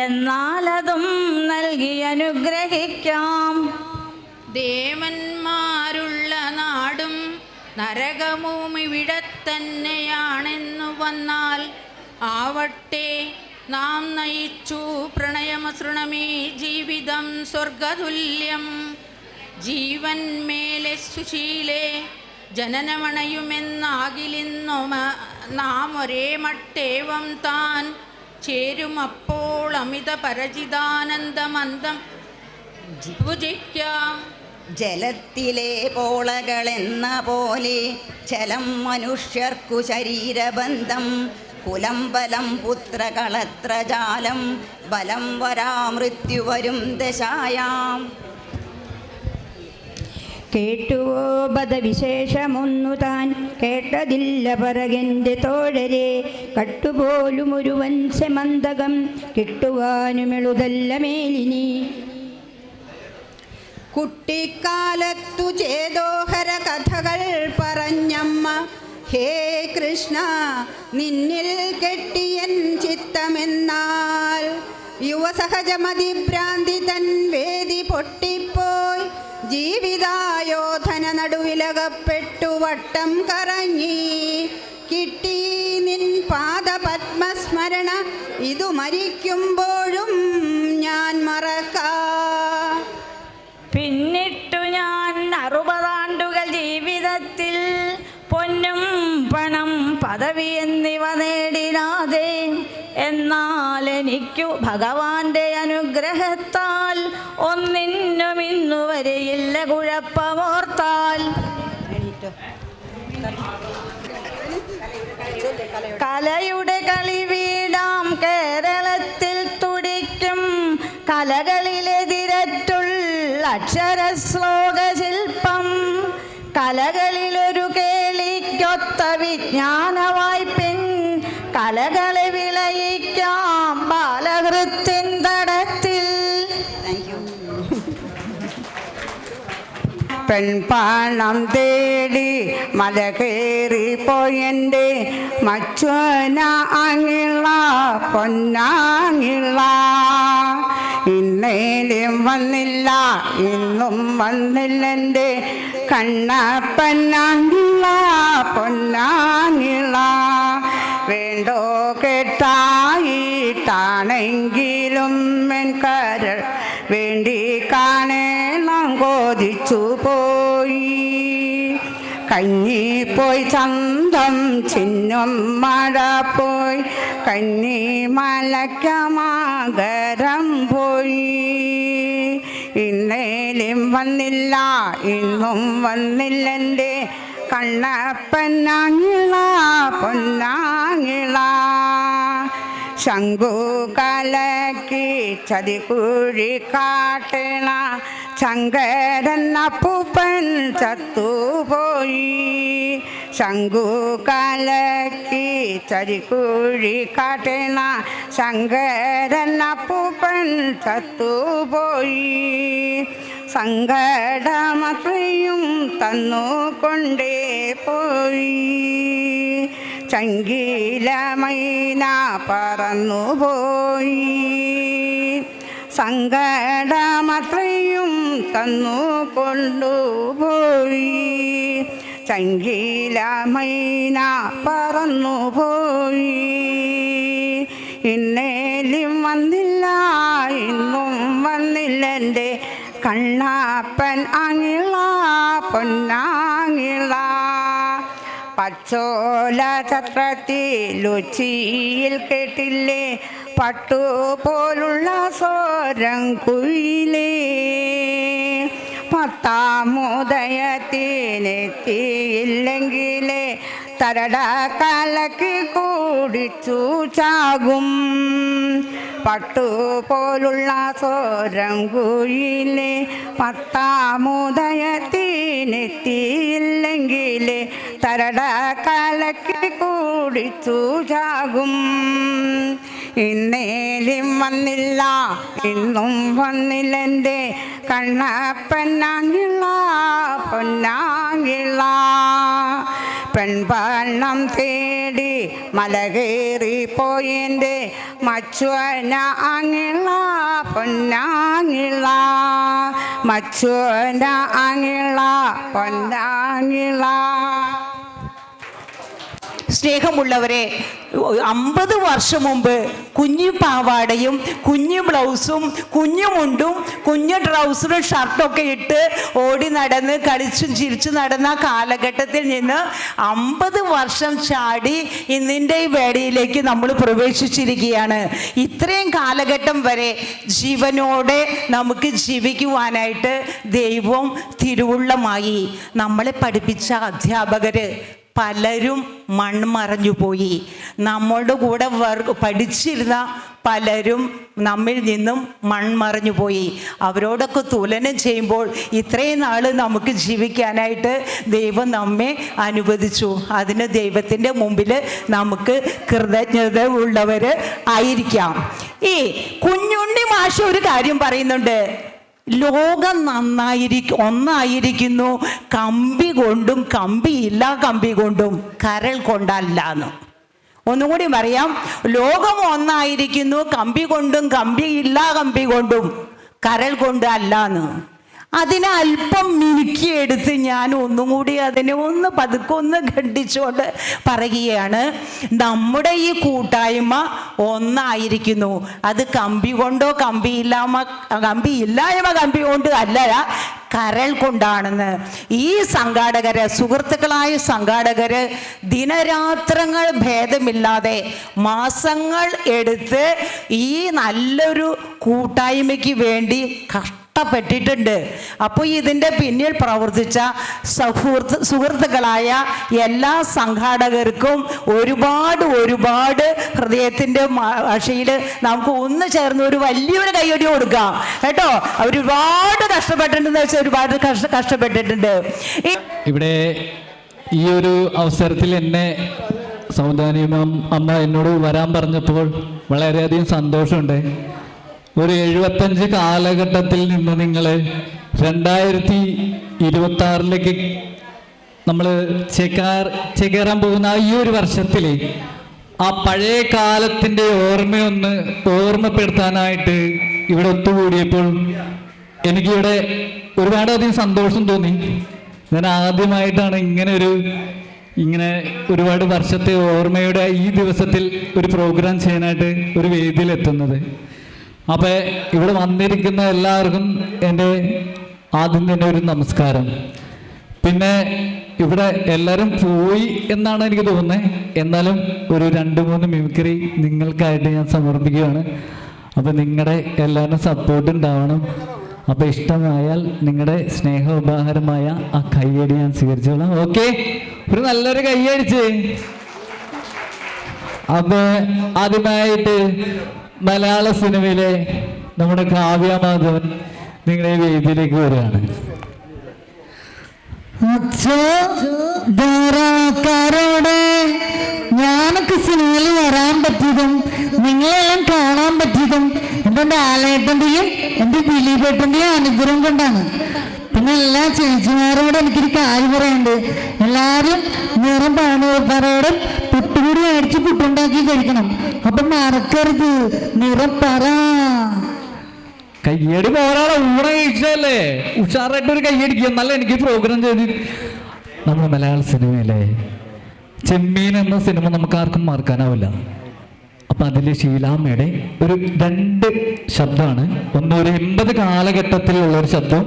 എന്നാലതും നൽകി അനുഗ്രഹിക്കാം. ദേവന്മാരുള്ള നാടും നരകവും ഇവിടെ തന്നെയാണെന്നു വന്നാൽ ആവട്ടെ നാം നയിച്ചു പ്രണയമസൃണമേ ജീവിതം സ്വർഗതുല്യം. ജീവൻ മേലെ സുശീലേ ജനനമണയുമെന്നാകിലിന്നു നാം ഒരേ മട്ടേവം താൻ ചേരുമപ്പോൾ അമിത പരചിതാനന്ദമന്ദം ഭുജിക്കാം. ജലത്തിലെ പോളകളെന്ന പോലെ ചലം മനുഷ്യർക്കു ശരീരബന്ധം കുലം ബലം പുത്രകളത്ര ജാലം ബലം വരാ മൃത്യു വരും ദശായാം. കേട്ടുവോ പദവിശേഷമൊന്നു താൻ കേട്ടതില്ല പറകൻ്റെ തോഴരെ കട്ടുപോലും ഒരു വൻസമന്തകം കിട്ടുവാനുമെളുതല്ല മേലിനി. കുട്ടിക്കാലത്തു ചേതോഹര കഥകൾ പറഞ്ഞമ്മ ഹേ കൃഷ്ണ നിന്നിൽ കെട്ടിയൻ ചിത്തമെന്നാൽ യുവസഹജമതിഭ്രാന്തി തൻ വേദി പൊട്ടിപ്പോയി ജീവിതായോധന നടുവിലകപ്പെട്ടു വട്ടം കറങ്ങി. കിട്ടി നിൻ പാദപത്മസ്മരണ ഇതു മരിക്കുമ്പോഴും ഞാൻ മറക്കാ. പിന്നിട്ടു ഞാൻ 60 ആണ്ടുകൾ ജീവിതത്തിൽ പൊന്നും പണം പദവി എന്നിവ നേടിടാതെ എന്നാൽ എനിക്കു ഭഗവാന്റെ അനുഗ്രഹത്താൽ ഒന്നിനും ഇന്നുവരെയില്ല കുഴപ്പമോർത്താൽ. കലയുടെ കളിവീടാം കേരളത്തിൽ തുടിക്കും കലകളിലെതിരറ്റുള്ള അക്ഷരശ്ലോക ശില്പം കലകളിലൊരു കേളിക്കൊത്ത വിജ്ഞാനവായ്പിൻ കലകളെ വിളയിക്കാം ബാലഹൃത്തിൻ തടത്തിൽ. പെൺപാണം തേടി മല കയറിപ്പോയെൻ്റെ മച്ചോന ആങ്ങിള്ള പൊന്നാങ്ങിള്ള ഇന്നേലും വന്നില്ല ഇന്നും വന്നില്ലെൻ്റെ കണ്ണപ്പനാങ്ങിള്ള പൊന്നാങ്ങിള്ള വേണ്ടോ കേട്ടായിട്ടാണെങ്കിലും എൻ കരൾ വേണ്ടി കാണേണം കൊതിച്ചു പോയി. കഞ്ഞിപ്പോയി ചന്തം ചിഹ്നം മഴ പോയി കന്നി മലക്കമാകരം പോയി. ഇന്നേലും വന്നില്ല ഇന്നും വന്നില്ലെൻ്റെ കണ്ണപ്പനാങ്ങിള പൊന്നാങ്ങിള ശംഖു കലക്കി ചതികുഴി കാട്ടണ ശങ്കരൻ അപ്പൂപ്പൻ ചത്തുപോയി. ശംഖു കലക്കി ചതികുഴി കാട്ടണ ശങ്കരൻ അപ്പൂപ്പൻ ചത്തുപോയി. സങ്കടമത്രയും തന്നു കൊണ്ടേ പോയി. ചങ്കിലമൈന പറന്നുപോയി. സങ്കടമത്രയും തന്നു കൊണ്ടുപോയി. ചങ്കിലമൈന പറന്നുപോയി. ഇന്നേലും വന്നില്ല ഇന്നും വന്നില്ലെൻ്റെ കണ്ണപ്പൻ ആങ്ങിള പൊന്നാങ്ങിള. പച്ചോല ഛത്രത്തിലുച്ചിയിൽ കേട്ടില്ലേ പട്ടു പോലുള്ള സ്വരം കുയിലേ. പത്താമുദയത്തിനെത്തിയില്ലെങ്കിലേ തരട കലക്കി കൂടിച്ചു ചാകും. പട്ടുപോലുള്ള സ്വരം കുയിലേ പത്താമുദയത്തിനെത്തിയില്ലെങ്കിലേ തരട കലക്കി കൂടിച്ചു ചാകും. ഇന്നേലും വന്നില്ല ഇന്നും വന്നില്ലെൻ്റെ കണ്ണപ്പനാങ്ങിള പൊന്നാങ്ങിള. പെൺപണം തേടി മല കയറിപ്പോയെൻ്റെ മച്ചുവന അങ്ങിള പൊന്നാങ്ങിള. മച്ചുവന അങ്ങിള പൊന്നാങ്ങിള. സ്നേഹമുള്ളവരെ, 50 വർഷം മുമ്പ് കുഞ്ഞു പാവാടയും കുഞ്ഞു ബ്ലൗസും കുഞ്ഞു മുണ്ടും കുഞ്ഞു ട്രൗസറും ഷർട്ടൊക്കെ ഇട്ട് ഓടി നടന്ന് കളിച്ചും ചിരിച്ചു നടന്ന കാലഘട്ടത്തിൽ നിന്ന് 50 വർഷം ചാടി ഇന്നിൻ്റെ ഈ വേളയിലേക്ക് നമ്മൾ പ്രവേശിച്ചിരിക്കുകയാണ്. ഇത്രയും കാലഘട്ടം വരെ ജീവനോടെ നമുക്ക് ജീവിക്കുവാനായിട്ട് ദൈവം തിരുവുള്ളമായി. നമ്മളെ പഠിപ്പിച്ച അധ്യാപകർ പലരും മൺമറഞ്ഞു പോയി. നമ്മളുടെ കൂടെ പഠിച്ചിരുന്ന പലരും നമ്മിൽ നിന്നും മൺമറഞ്ഞു പോയി. അവരോടൊക്കെ തുലനം ചെയ്യുമ്പോൾ ഇത്രയും നാൾ നമുക്ക് ജീവിക്കാനായിട്ട് ദൈവം നമ്മെ അനുവദിച്ചു. അതിന് ദൈവത്തിൻ്റെ മുമ്പിൽ നമുക്ക് കൃതജ്ഞത ഉള്ളവർ ആയിരിക്കാം. ഈ കുഞ്ഞുണ്ണി മാഷ് ഒരു കാര്യം പറയുന്നുണ്ട്, ലോകം ഒന്നായിരിക്കുന്നു കമ്പി കൊണ്ടും കമ്പിയില്ല കമ്പി കൊണ്ടും കരൾ കൊണ്ടല്ലാന്ന്. ഒന്നുകൂടി പറയാം, ലോകം ഒന്നായിരിക്കുന്നു കമ്പി കൊണ്ടും കമ്പിയില്ല കമ്പി കൊണ്ടും കരൾ കൊണ്ട് അല്ലാന്ന്. അതിനെ അല്പം മിനുക്കിയെടുത്ത് ഞാൻ ഒന്നും കൂടി അതിനെ പതുക്കെ ഖണ്ഡിച്ചുകൊണ്ട് പറയുകയാണ്. നമ്മുടെ ഈ കൂട്ടായ്മ ഒന്നായിരിക്കുന്നു. അത് കമ്പി കൊണ്ടോ കമ്പിയില്ലായ്മ കമ്പി കൊണ്ട് അല്ല, കരൾ കൊണ്ടാണെന്ന്. ഈ സംഘാടകര്, സുഹൃത്തുക്കളായ സംഘാടകര് ദിനരാത്രങ്ങൾ ഭേദമില്ലാതെ മാസങ്ങൾ എടുത്ത് ഈ നല്ലൊരു കൂട്ടായ്മയ്ക്ക് വേണ്ടി കഷ്ടപ്പെട്ടിട്ടുണ്ട്. അപ്പോൾ ഇതിൻ്റെ പിന്നിൽ പ്രവർത്തിച്ച സുഹൃത്തുക്കളായ എല്ലാ സംഘാടകർക്കും ഒരുപാട് ഹൃദയത്തിൻ്റെ ഭാഷയിൽ നമുക്ക് ഒന്ന് ചേർന്ന് ഒരു വലിയൊരു കൈയടി കൊടുക്കാം കേട്ടോ. ഒരുപാട് കഷ്ടപ്പെട്ടിട്ടുണ്ടെന്ന് വെച്ചാൽ ഒരുപാട് കഷ്ടപ്പെട്ടിട്ടുണ്ട്. ഇവിടെ ഈ ഒരു അവസരത്തിൽ എന്നെ സൗദാനി അമ്മ എന്നോട് വരാൻ പറഞ്ഞപ്പോൾ വളരെയധികം സന്തോഷമുണ്ട്. ഒരു 75 കാലഘട്ടത്തിൽ നിന്ന് നിങ്ങൾ 2026 നമ്മൾ ചേക്കേറാൻ പോകുന്ന ഈ ഒരു വർഷത്തിൽ ആ പഴയ കാലത്തിൻ്റെ ഓർമ്മപ്പെടുത്താനായിട്ട് ഇവിടെ ഒത്തുകൂടിയപ്പോൾ എനിക്കിവിടെ ഒരുപാടധികം സന്തോഷം തോന്നി. ഞാൻ ആദ്യമായിട്ടാണ് ഇങ്ങനെ ഒരുപാട് വർഷത്തെ ഓർമ്മയുടെ ഈ ദിവസത്തിൽ ഒരു പ്രോഗ്രാം ചെയ്യാനായിട്ട് ഒരു വേദിയിലെത്തുന്നത്. അപ്പോൾ ഇവിടെ വന്നിരിക്കുന്ന എല്ലാവർക്കും എൻ്റെ ആദ്യം തന്നെ ഒരു നമസ്കാരം. പിന്നെ ഇവിടെ എല്ലാവരും പോയി എന്നാണ് എനിക്ക് തോന്നുന്നത്. എന്നാലും ഒരു 2-3 മിമിക്രി നിങ്ങൾക്കായിട്ട് ഞാൻ സമർപ്പിക്കുകയാണ്. അപ്പോൾ നിങ്ങളുടെ എല്ലാവരും സപ്പോർട്ട് ഉണ്ടാവണം. അപ്പോൾ ഇഷ്ടമായാൽ നിങ്ങളുടെ സ്നേഹോപഹാരമായ ആ കയ്യടി ഞാൻ സ്വീകരിച്ചോളാം. ഓക്കെ, ഒരു നല്ലൊരു കയ്യടിച്ച്. അപ്പോൾ ആദ്യമായിട്ട് മലയാള സിനിമയിലെ നമ്മുടെ കാവ്യ മാധവൻ നിങ്ങളുടെ വേദിയിലേക്ക് വരികയാണ്. ഞാനൊക്കെ സിനിമയിൽ വരാൻ പറ്റിയതും നിങ്ങളെല്ലാം കാണാൻ പറ്റിയതും എൻ്റെ ലാലേട്ടൻ്റെയും എൻ്റെ ദിലീപേട്ടൻ്റെയും അനുഗ്രഹം കൊണ്ടാണ്. പിന്നെ എല്ലാ ചേച്ചിമാരോടും എനിക്കൊരു കാര്യം പറയാനുണ്ട്. എല്ലാവരും നിറം പാനോരോടും പുട്ടുകൂടി മേടിച്ച് പുട്ടുണ്ടാക്കി കഴിക്കണം. അപ്പം മറക്കരുത്, നിറം പറ. കയ്യടി പോരാളെ ഊണ കഴിച്ചല്ലേ, ഉഷാറായിട്ടൊരു കയ്യടിക്കുക. എന്നാലും എനിക്ക് പ്രോഗ്രാം ചെയ്ത് നമ്മുടെ മലയാള സിനിമയിലെ ചെമ്മീൻ എന്ന സിനിമ നമുക്ക് ആർക്കും മറക്കാനാവില്ല. അപ്പം അതിൽ ഷീലാമ്മയുടെ ഒരു 2 ശബ്ദമാണ്. ഒന്ന് ഒരു 80 കാലഘട്ടത്തിലുള്ള ഒരു ശബ്ദം,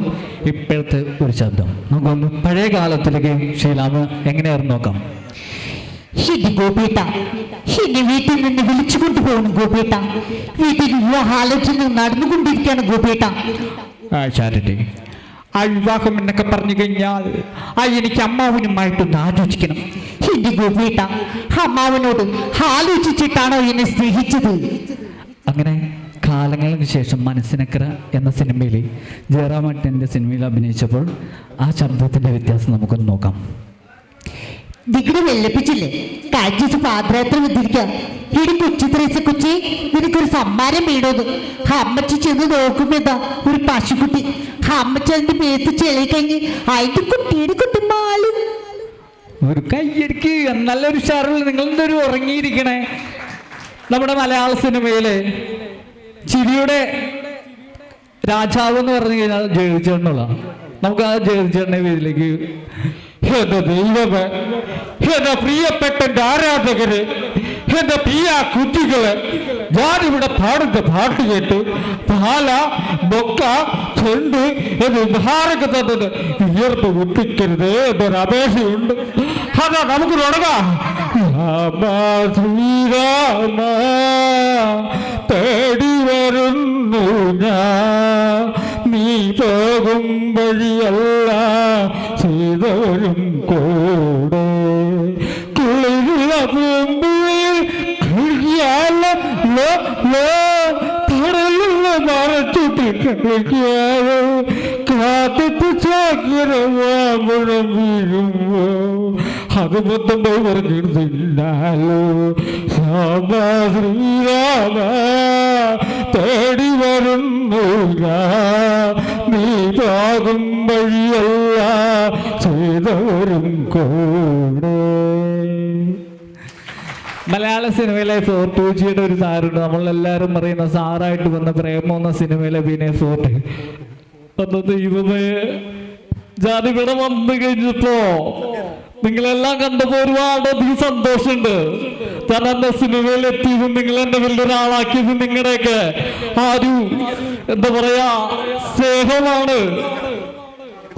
ഇപ്പോഴത്തെ ഒരു ശബ്ദം. നമുക്കൊന്ന് പഴയ കാലത്തിലേക്ക് ഷീലാമ്മ എങ്ങനെയായിരുന്നു നോക്കാം. ഗോപിയേട്ട, എന്നെ വീട്ടിൽ നിന്ന് വിളിച്ചുകൊണ്ട് പോകണം ഗോപിയേട്ട. വീട്ടിൽ വിവാഹാലോചന നടന്നുകൊണ്ടിരിക്കുകയാണ് ഗോപിയേട്ട. ചാരിറ്റി, ആ വിവാഹം എന്നൊക്കെ പറഞ്ഞു കഴിഞ്ഞാൽ എനിക്ക് അമ്മാവനുമായിട്ടൊന്ന് ആലോചിക്കണം. എന്റെ ഗോപിയേട്ട, അമ്മാവനോട് ആലോചിച്ചിട്ടാണോ എന്നെ സ്നേഹിച്ചത്? അങ്ങനെ കാലങ്ങൾക്ക് ശേഷം മനസ്സിനക്കര എന്ന സിനിമയിൽ ജയറാമേട്ടൻ്റെ സിനിമയിൽ അഭിനയിച്ചപ്പോൾ ആ ശബ്ദത്തിൻ്റെ വ്യത്യാസം നമുക്കൊന്ന് നോക്കാം. ഡിഗ്രി വെല്ലപ്പിച്ചില്ലേ? കഴിഞ്ഞ ദിവസം പാദയാത്ര വന്നിരിക്കാം. ഇടി കൊച്ചി ത്രേസ കൊച്ചി, നിനക്കൊരു സമ്മാനം വീണോന്ന്. അമ്മച്ചി ചെന്ന് നോക്കുമ്പോ എന്താ ഒരു പശുക്കുട്ടി. അമ്മച്ചി അതിന്റെ മേത്ത് ചെളി കഴിഞ്ഞ് അതിന്റെ കുട്ടിയുടെ കുട്ടിമാലും. ഒരു കയ്യടിക്ക്, നല്ലൊരു ഷാറിൽ നിങ്ങളെന്തൊരു ഉറങ്ങിയിരിക്കണേ. നമ്മുടെ മലയാള സിനിമയിലെ ചിരിയുടെ രാജാവ് എന്ന് പറഞ്ഞു കഴിഞ്ഞാൽ ജയചേട്ടനുള്ള. നമുക്ക് ആ ജയചേട്ടനെ പേരിലേക്ക്. എന്റെ ദൈവമേ, എന്റെ പ്രിയപ്പെട്ട ആരാധകര്, എന്റെ പ്രിയ കുട്ടികള്, ഞാനിവിടെ പാടുന്ന പാട്ട് കേട്ട് പാല ബൊക്ക ചെണ്ട് എന്ന് ഉപഹാരൊക്കെ തന്നത് വിയർപ്പ് മുട്ടിക്കരുത് എന്നൊരു അപേക്ഷയുണ്ട്. അതാ നമുക്ക് തുടങ്ങാം. ശ്രീരാമ തേടി വരുന്നു ഞാൻ, നീ പോകും വഴിയല്ല ചെയ്തവരും കൂടെ, കുളിരുള്ള പൂമ്പിൽ തടലുള്ള മറച്ചുട്ടി കളിക്കാതെ കാത്തിട്ട് ചാക്കിരവാമ്പുഴം വീഴുമ്പോ അത് മൊത്തം പോയി പറഞ്ഞിരുന്നാലോ. ശ്രീരാമ തേടി വരുന്നു നീ പോകും വഴിയല്ല ചെയ്തവരും കൂടെ. മലയാള സിനിമയിലെ ഫോർട്ടൂജിയുടെ ഒരു താരമുണ്ട്, നമ്മളെല്ലാവരും പറയുന്ന സാറായിട്ട് വന്ന പ്രേമം എന്ന സിനിമയിലെ അഭിനയ ഫോർട്ട്. ദൈവമേ, ഞാനിവിടെ വന്നു കഴിഞ്ഞപ്പോ നിങ്ങളെല്ലാം കണ്ടപ്പോ ഒരുപാടധികം സന്തോഷമുണ്ട്. ഞാൻ എന്റെ സിനിമയിൽ എത്തിയതും നിങ്ങൾ എന്നെ വലിയൊരാളാക്കിയതും നിങ്ങളുടെയൊക്കെ ആ ഒരു എന്താ പറയാ സ്നേഹമാണ്.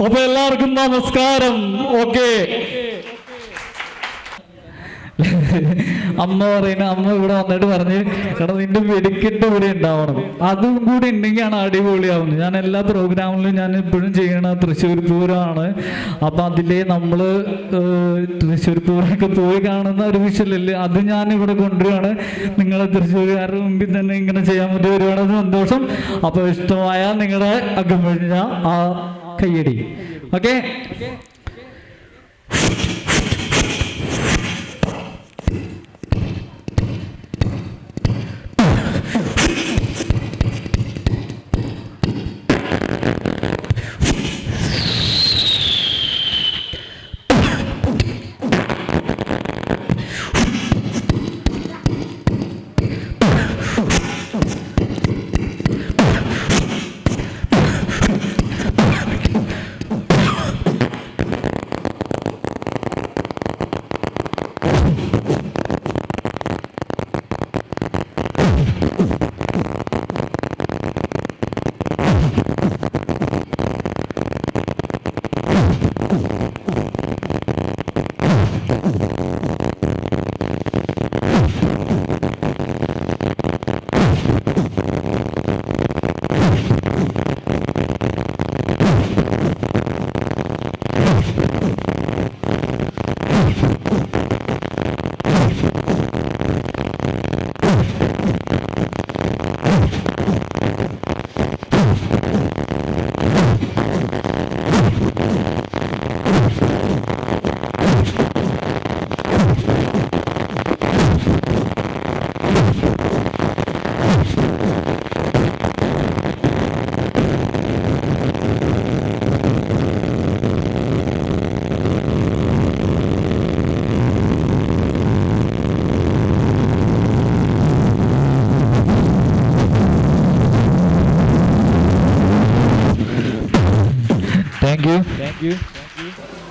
അപ്പൊ എല്ലാവർക്കും നമസ്കാരം. ഓക്കെ, അമ്മ പറയുന്ന അമ്മ ഇവിടെ വന്നിട്ട് പറഞ്ഞ് എടാ നിന്റെ വെടിക്കെട്ട് ഇവിടെ ഉണ്ടാവണം, അതും കൂടി ഉണ്ടെങ്കിലാണ് അടിപൊളിയാവുന്നത്. ഞാൻ എല്ലാ പ്രോഗ്രാമിലും ഞാൻ ഇപ്പോഴും ചെയ്യണ തൃശ്ശൂർ പൂരമാണ്. അപ്പം അതിലെ നമ്മൾ തൃശ്ശൂർ പൂരമൊക്കെ പോയി കാണുന്ന ഒരു വിഷയമില്ല, അത് ഞാൻ ഇവിടെ കൊണ്ടുവരികയാണ്. നിങ്ങളെ തൃശ്ശൂരുകാരുടെ മുമ്പിൽ തന്നെ ഇങ്ങനെ ചെയ്യാൻ പറ്റിയ ഒരുപാട് സന്തോഷം. അപ്പോൾ ഇഷ്ടമായ നിങ്ങളുടെ അകമഴിഞ്ഞ ആ കയ്യടി. ഓക്കെ,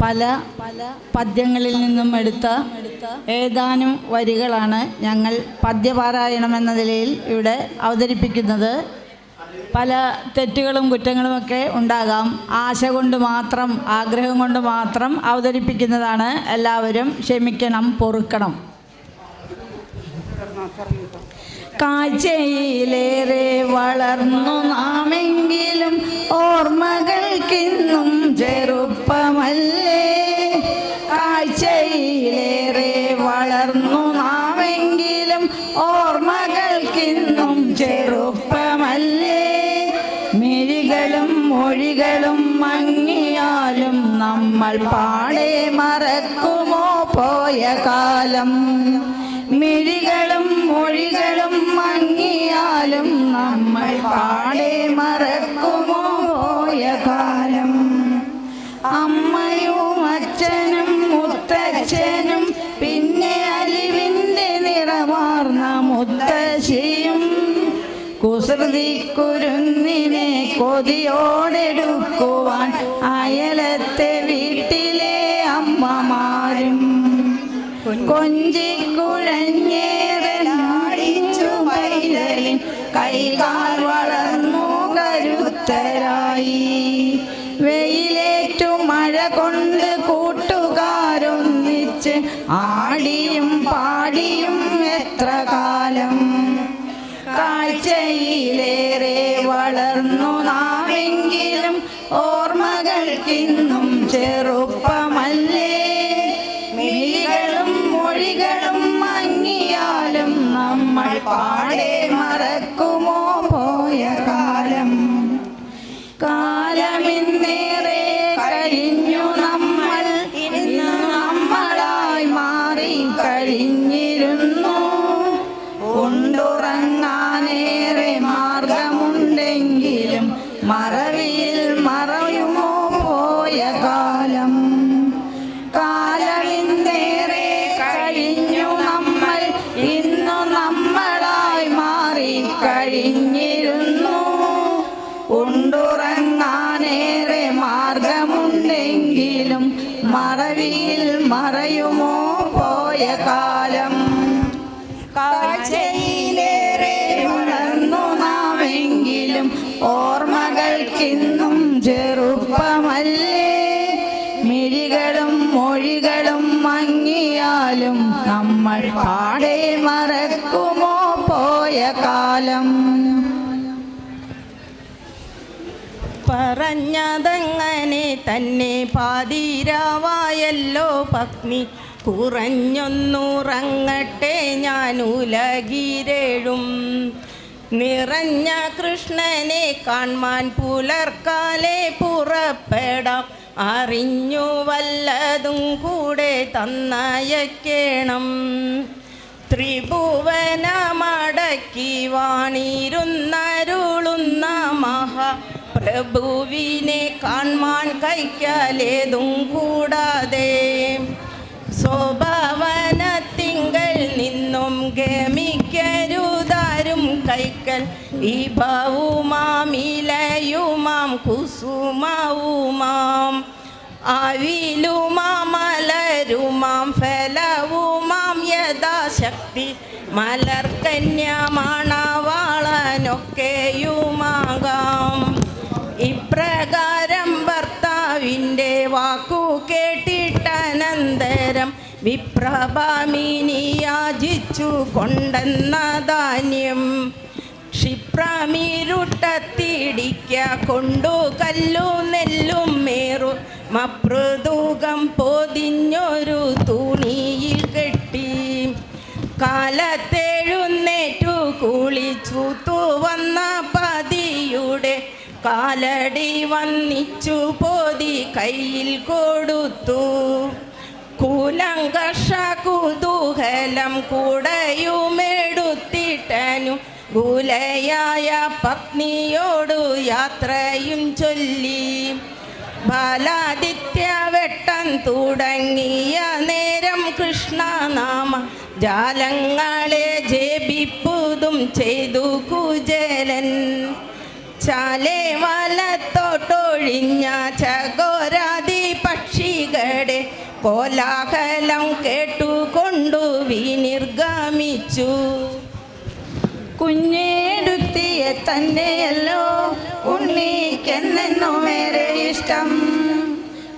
പല പദ്യങ്ങളിൽ നിന്നും എടുത്ത ഏതാനും വരികളാണ് ഞങ്ങൾ പദ്യപാരായണം എന്ന നിലയിൽ ഇവിടെ അവതരിപ്പിക്കുന്നത്. പല തെറ്റുകളും കുറ്റങ്ങളുമൊക്കെ ഉണ്ടാകാം. ആശ കൊണ്ട് മാത്രം, ആഗ്രഹം കൊണ്ട് മാത്രം അവതരിപ്പിക്കുന്നതാണ്. എല്ലാവരും ക്ഷമിക്കണം, പൊറുക്കണം. കാഴ്ചയിലേറെ വളർന്നു നാമെങ്കിലും ഓർമ്മകൾക്കിന്നും ചെറുപ്പമല്ലേ. കാഴ്ചയിലേറെ വളർന്നു നാമെങ്കിലും ഓർമ്മകൾക്കിന്നും ചെറുപ്പമല്ലേ. മിഴികളും മൊഴികളും മങ്ങിയാലും നമ്മൾ പാടെ മറക്കുമോ പോയ കാലം. മിഴികളും മൊഴികളും മങ്ങിയാലും നമ്മൾ പാടെ മറക്കുമോ പോയ കാലം. അമ്മയും അച്ഛനും മുത്തച്ഛനും പിന്നെ അലിവിൻ്റെ നിറമാർന്ന മുത്തശ്ശിയും കുസൃതി കുരുന്നിനെ കൊതിയോടെടുക്കുവാൻ അയലത്തെ വീട്ടിലെ അമ്മമാരും കൊഞ്ചിക്കുഴഞ്ഞേറിച്ചു പൈതലിൻ കൈകാൽ വളർന്നു കരുത്തരായി. വെയിലേറ്റു മഴ കൊണ്ട് കൂട്ടുകാരൊന്നിച്ച് ആടിയും പാടിയും എത്ര കാലം. കാഴ്ചയിലേറെ വളർന്നു നാമെങ്കിലും ഓർമ്മകൾക്കിന്നും ചെറുപ്പമല്ലേ. മിഴികളും മൊഴികളും മങ്ങിയാലും നമ്മൾ പാടെ മറക്കുമോ പോയ കാലം. കാലമിന്നേറെ കഴിഞ്ഞു നമ്മൾ ഇന്ന് നമ്മളായി മാറി കഴിഞ്ഞിരുന്നു. ഉണ്ടുറങ്ങാനേറെ മാർഗമുണ്ടെങ്കിലും മറവിയിൽ മറയുമോ പോയ കാലം. കാലമിന്നേറെ കഴിഞ്ഞു നമ്മൾ ഇന്നു നമ്മളായി മാറി കഴിഞ്ഞിരുന്നു. ഉണ്ടുറങ്ങാനേറെ മാർഗമുണ്ടെങ്കിലും മറവിയിൽ മറയുമോ പോയ കാലം. കാഴ്ചയിലേറെ വളർന്നു നാമെങ്കിലും ഓർമ്മകൾക്കിന്നും ചെറുപ്പമല്ലേ. മിഴികളും മൊഴികളും മങ്ങിയാലും നമ്മൾ പാടെ മറക്കുമോ പോയ കാലം. പറഞ്ഞതങ്ങനെ തന്നെ പാതിരാവായല്ലോ പത്നി. കുറഞ്ഞൊന്നുറങ്ങട്ടെ ഞാൻ ഉലകിരേഴും. നിറഞ്ഞ കൃഷ്ണനെ കാൺമാൻ പുലർക്കാലെ പുറപ്പെടാം. അറിഞ്ഞു വല്ലതും കൂടെ തന്നയക്കേണം. ത്രിഭുവനമടക്കി വാണിരുന്നരുളുന്ന മഹാപ്രഭുവിനെ കാൺമാൻ കൈക്കാലേതും കൂടാതെ. സ്വഭാവനത്തിങ്കൽ നിന്നും ഗമിക്കരുതാരും കൈക്കൽ. വിഭവുമാമിലയുമാം കുസുമവുമാം അവിലുമാം മലരുമാം ഫലവുമാം യഥാശക്തി. മലർക്കന്യമണവാളനൊക്കെയുമാകാം. ഇപ്രകാരം ഭർത്താവിൻ്റെ വാക്കു കേട്ടിട്ടനന്തരം വിപ്രഭാമിനി യാചിച്ചു കൊണ്ടെന്ന ധാന്യം. ക്ഷിപ്രമിരുട്ടത്തിടിക്ക കൊണ്ടു കല്ലു നെല്ലും മേറു മപ്രതൂകം പൊതിഞ്ഞൊരു തുണിയിൽ കെട്ടി. കാലത്തെഴുന്നേറ്റു കുളിച്ചു വന്ന പതിയുടെ കാലടി വന്നിച്ചു പോതി കയ്യിൽ കൊടുത്തു. കൂലങ്കഷ കുതൂഹലം കൂടെയുമെടുത്തിട്ടനു ഭൂലയായ പത്നിയോടു യാത്രയും ചൊല്ലി. ബാലാദിത്യ വെട്ടം തുടങ്ങിയ നേരം കൃഷ്ണനാമ ജാലങ്ങളെ ജപിപ്പുതും ചെയ്തു കുചേലൻ. ചാലെ വലത്തോട്ടൊഴിഞ്ഞ ചകോരാതി പക്ഷികൾ കോലാഹലം കേട്ടുകൊണ്ടു വിനിർഗമിച്ചു. കുഞ്ഞേടുത്തിയെ തന്നെയല്ലോ ഉണ്ണിക്കെന്നെന്നുമേറെ ഇഷ്ടം.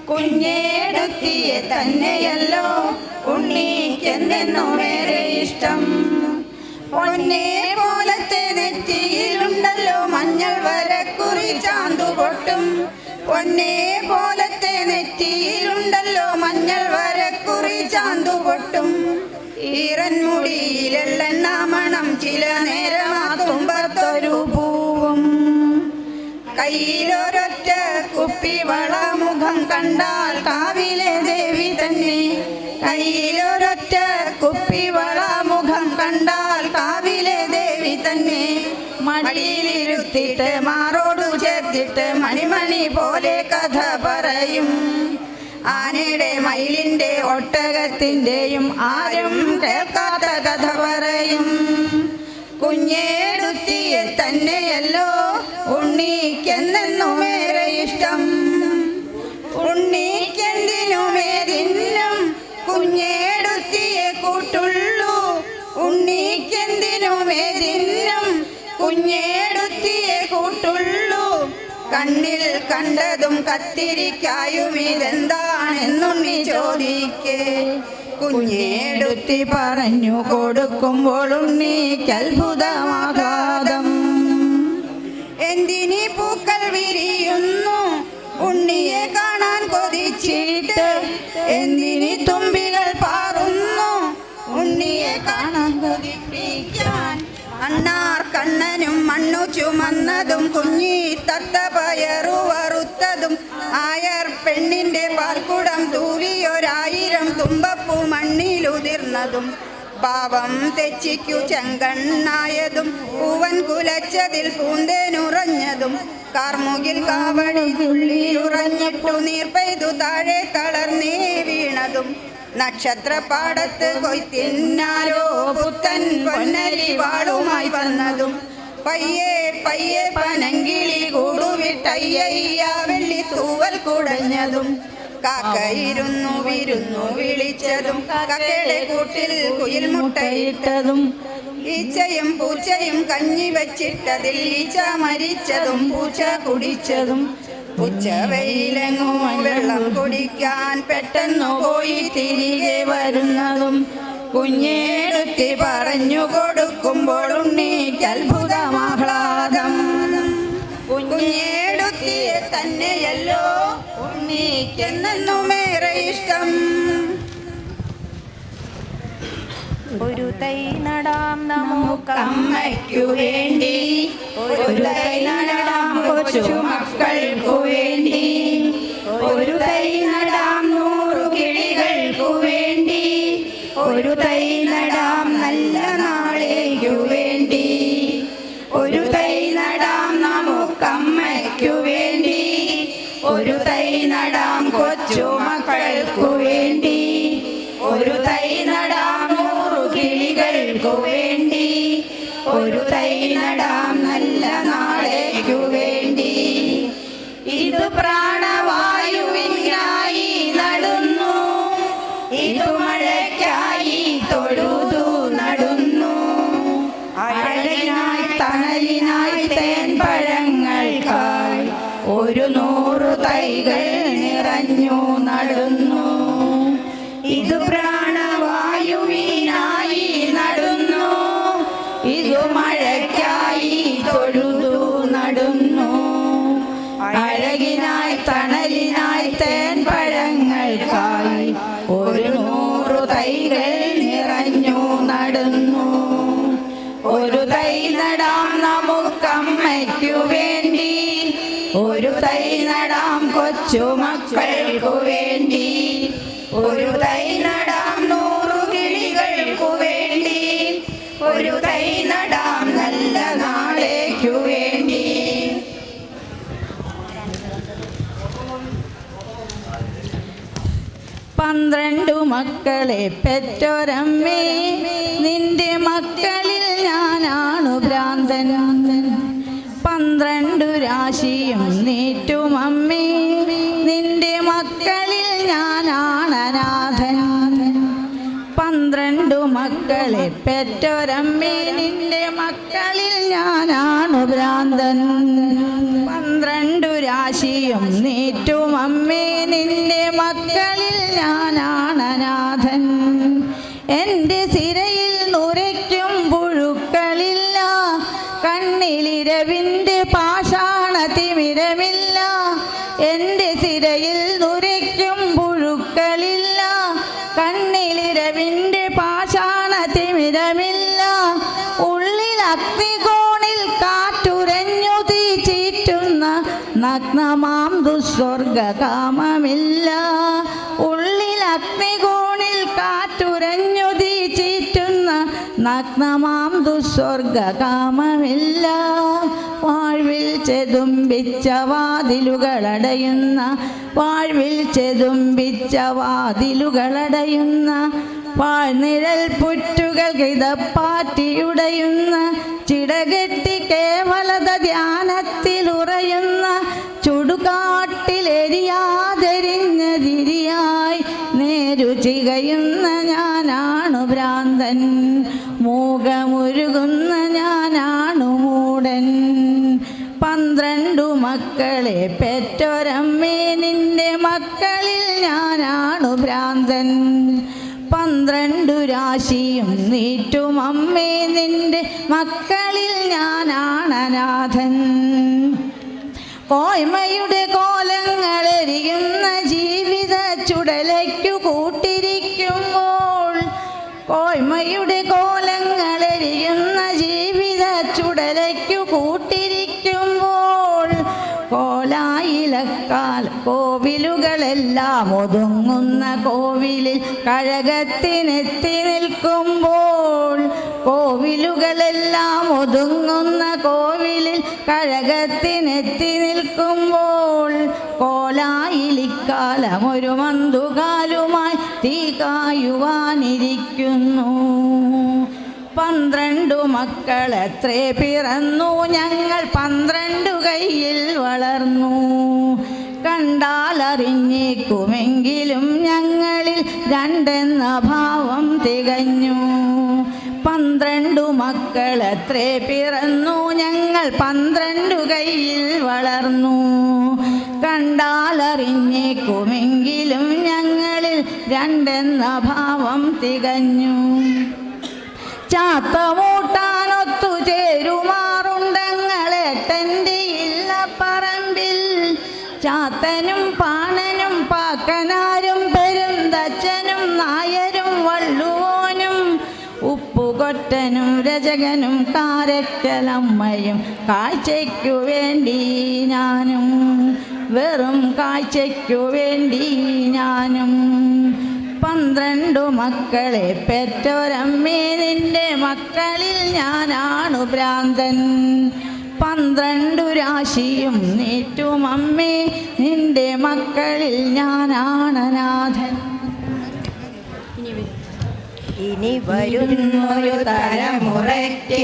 കുഞ്ഞേടുത്തിയെ തന്നെയല്ലോ ഉണ്ണിക്കെന്നെന്നുമേറെ ഇഷ്ടം. പൊന്നെ പോലത്തെ നെറ്റിയിലുണ്ടല്ലോ മഞ്ഞൾ വരക്കുറി ചാന്തുപൊട്ടും. പൊന്നെ പോലത്തെ നെറ്റിയിലുണ്ടല്ലോ മഞ്ഞൾ വരക്കുറി ചാന്തുപൊട്ടും. ഈറൻമുടിയിലെണ്ണ മണം ചില നേരമാ തുമ്പത്തൊരു പൂവും. കയ്യിലൊരൊറ്റ കുപ്പിവള മുഖം കണ്ടാൽ കാവിലെ ദേവി തന്നെ. കയ്യിലൊരൊറ്റ കുപ്പിവള മുഖം കണ്ടാൽ കാവിലെ ദേവി തന്നെ. മടിയിലിരുത്തിട്ട് മാറോടു ചേർത്തിട്ട് മണിമണി പോലെ കഥ പറയും. ആനയുടെ മയിലിൻ്റെ ഒട്ടകത്തിൻ്റെയും ആരും കേൾക്കാത്ത കഥ പറയും. കുഞ്ഞേടുത്തിയെ തന്നെയല്ലോ ഉണ്ണിക്കെന്നെന്നുമേറെ ഇഷ്ടം. ഉണ്ണിക്കെന്തിനുമേതിന്നും കുഞ്ഞേടുത്തിയെ കൂട്ടുള്ളൂ. ഉണ്ണിക്കെന്തിനുമേതിന്നും കുഞ്ഞേടുത്തിയെ കൂട്ടുള്ളൂ. കണ്ണിൽ കണ്ടതും കത്തിരിക്കായും ഇതെന്താണെന്നുണ്ണി ചോദിക്കേ. കുഞ്ഞേടുത്തി പറഞ്ഞു കൊടുക്കുമ്പോൾ ഉണ്ണിക്ക് അത്ഭുതമാഘാതം. എന്തിനീ പൂക്കൾ വിരിയുന്നു ഉണ്ണിയെ കാണാൻ കൊതിച്ചിട്ട്. എന്തിനി തുമ്പികൾ പാറുന്നു ഉണ്ണിയെ കാണാൻ കൊതിപ്പിക്കാൻ. അണ്ണാർ കണ്ണനും മണ്ണു ചുമന്നതും കുഞ്ഞി തത്ത പയറു വറുത്തതും ആയർ പെണ്ണിൻ്റെ പാൽക്കുടം തൂവിയൊരായിരം തുമ്പപ്പൂ മണ്ണിലുതിർന്നതും പാവം തെച്ചിക്കു ചെങ്കണ്ണായതും പൂവൻ കുലച്ചതിൽ പൂന്തേനുറഞ്ഞതും കാർമുകിൽ കാവടി തുള്ളിയുറഞ്ഞിട്ടു നീർ പെയ്തു താഴെ തളർന്നേ വീണതും നക്ഷത്രപ്പാടത്ത് കൊയ്ത്തിന്നാരോ പുത്തൻ പൊന്നരി വാളുമായി വന്നതും പയ്യെ പയ്യെ പനങ്കിളി കൂടുവിട്ടയ്യ വെള്ളി തൂവൽ കുടഞ്ഞതും കാക്കയിരുന്നു വിരുന്നു വിളിച്ചതും കാക്കയുടെ കൂട്ടിൽ കുയിൽ മുട്ടയിട്ടതും ഈച്ചയും പൂച്ചയും കഞ്ഞി വച്ചിട്ടതിൽ ഈച്ച മരിച്ചതും പൂച്ച കുടിച്ചതും ഉച്ചവെയിലെങ്ങും വെള്ളം കുടിക്കാൻ പെട്ടെന്നു പോയി തിരികെ വരുന്നതും കുഞ്ഞേടുത്തി പറഞ്ഞു കൊടുക്കുമ്പോൾ ഉണ്ണിക്ക് അത്ഭുതമാഹ്ലാദം. കുഞ്ഞേടുത്തിയെ തന്നെയല്ലോ ഉണ്ണിക്കെന്നുമേറെ ഇഷ്ടം. ഒരു തൈ നടാം നമുക്കമ്മയ്ക്കു വേണ്ടി, ഒരു തൈ നടാം കൊച്ചു മക്കൾക്കു വേണ്ടി, ഒരു തൈ നടാം 100 കിളികൾക്കു വേണ്ടി, ഒരു തൈ നടാം നല്ല നാളേക്കു വേണ്ടി, ഒരു തൈ നടാം നമുക്കമ്മയ്ക്കു വേണ്ടി, ഒരു തൈ നടാം കൊച്ചു മക്കൾക്കു വേണ്ടി, ഒരു തൈ നടാം 100 കിളികൾക്കു വേണ്ടി, ഒരു തൈ നടാം നല്ല നാളേക്കു വേണ്ടി. ഇത് പ്രാണവായുവിനായി നടുന്നു, ഇത് മഴയ്ക്കായി തൊഴുതു നടുന്നു, അഴകിനായി തണലിനായി തേൻപഴങ്ങൾക്കായി 100 തൈകൾ നിറഞ്ഞു നടുന്നു. ഇത് പ്രാണവായുവിനായി നടുന്നു, ഇത് മഴയ്ക്കായി തൊഴുതു നടുന്നു, അഴകിനായി തണലിനായി തേൻപഴങ്ങൾക്കായി 100 തൈകൾ നിറഞ്ഞു നടുന്നു. ഒരു തൈ നടാം നമുക്കമ്മയ്ക്കു വേണ്ടി, ഒരു തൈ നടാം കൊച്ചു മക്കൾക്കു വേണ്ടി, ഒരു തൈ നടാം 100 കിളികൾക്കു വേണ്ടി, ഒരു തൈ നടാം നല്ല നാളേക്കു വേണ്ടി. 12 മക്കളെ പെറ്റൊരമ്മേ, നിന്റെ മക്കളിൽ ഞാനാണു ഭ്രാന്തൻ. 12 രാശിയും നീറ്റുമമ്മേ, നിന്റെ മക്കളിൽ ഞാനാണനാ മക്കളെ പെറ്റൊരമ്മേ നിന്റെ മക്കളിൽ ഞാനാണു ഭ്രാന്തൻ 12 രാശിയും നീറ്റും അമ്മേ നിന്റെ മക്കളിൽ ഞാനാണ് അനാഥൻ എൻ്റെ സിരയിൽ നുരയ്ക്കും പുഴുക്കളില്ല കണ്ണിലിരവിൻ്റെ പാഷാണ തിമിരമില്ല എൻ്റെ സിരയിൽ നുരയ്ക്കും പുഴുക്കളില്ല കണ്ണിലിരവിൻ്റെ പാഷാണ തിമിരമില്ല ഉള്ളിൽ അഗ്നികോണിൽ കാറ്റുരഞ്ഞു തീ ചീറ്റുന്ന നഗ്നമാം ദുസ്വർഗ കാമമില്ല ഉള്ളിൽ അഗ്നികോണിൽ കാറ്റുരഞ്ഞു തീ ചീറ്റുന്ന നഗ്നമാം ദുസ്വർഗ കാമമില്ല വാഴ്വിൽ ചെതുമ്പിച്ച വാതിലുകളടയുന്ന വാഴ്വിൽ ചെതുമ്പിച്ച വാതിലുകളടയുന്ന വാഴ്നിഴൽ പുറ്റുകൾ കിതപ്പാറ്റിയുടയുന്ന ചിടകെട്ടി കേവലത ധ്യാനത്തിലുറയുന്ന ചുടുകാട്ടിലെരിയാതെരിഞ്ഞതിരിയായി നേരു ചികയുന്ന ഞാനാണു ഭ്രാന്തൻ മൂകമുരുകുന്ന ഞാനാണു മൂടൻ 12 മക്കളെ പെറ്റൊരമ്മേ നിന്റെ മക്കളിൽ ഞാനാണു ഭ്രാന്തൻ 12 രാശിയും നീറ്റും അമ്മേ നിന്റെ മക്കളിൽ ഞാനാണ് അനാഥൻ കോയ്മയുടെ കോലങ്ങളെരിയുന്ന ജീവിത ചുടലയ്ക്കു കൂട്ടിരിക്കുമ്പോൾ കോയ്മയുടെ കോലങ്ങളെരിയുന്ന ജീവിത ചുടലയ്ക്കു കൂട്ടിരിക്കുമ്പോൾ കോലായിലക്കാൽ കോവിലുകളെല്ലാം ഒതുങ്ങുന്ന കോവിലിൽ കഴകത്തിനെത്തി നിൽക്കുമ്പോൾ കോവിലുകളെല്ലാം ഒതുങ്ങുന്ന കോവിലിൽ കഴകത്തിനെത്തി നിൽക്കുമ്പോൾ കോലായിലിക്കാലം ഒരു മന്തുകാലുമായി തീ കായുവാനിരിക്കുന്നു 12 മക്കളെത്രേ പിറന്നു ഞങ്ങൾ 12 കയ്യിൽ വളർന്നു കണ്ടാലറിഞ്ഞേക്കുമെങ്കിലും ഞങ്ങളിൽ 2 എന്ന ഭാവം തികഞ്ഞു 12 മക്കളെത്രേ പിറന്നു ഞങ്ങൾ 12 കയ്യിൽ വളർന്നു കണ്ടാലറിഞ്ഞേക്കുമെങ്കിലും ഞങ്ങളിൽ 2 എന്ന ഭാവം തികഞ്ഞു ചാത്തമൂട്ടാനൊത്തു ചേരുമാറുണ്ടങ്ങളേട്ടൻ്റെ ഇല്ലപ്പറമ്പിൽ ചാത്തനും പാണനും പാക്കനാരും പെരുന്തച്ഛനും നായരും വള്ളുവോനും ഉപ്പുകൊറ്റനും രചകനും കാരക്കലമ്മയും കാഴ്ചയ്ക്കു വേണ്ടി ഞാനും വെറും കാഴ്ചയ്ക്കു വേണ്ടി ഞാനും 12 മക്കളെ പെറ്റൊരമ്മേ നിന്റെ മക്കളിൽ ഞാനാണു ഭ്രാന്തൻ 12 രാശിയും നീറ്റും അമ്മേ നിന്റെ മക്കളിൽ ഞാനാണ് അനാഥൻ ഇനി വരുന്നൊരു തലമുറയ്ക്ക്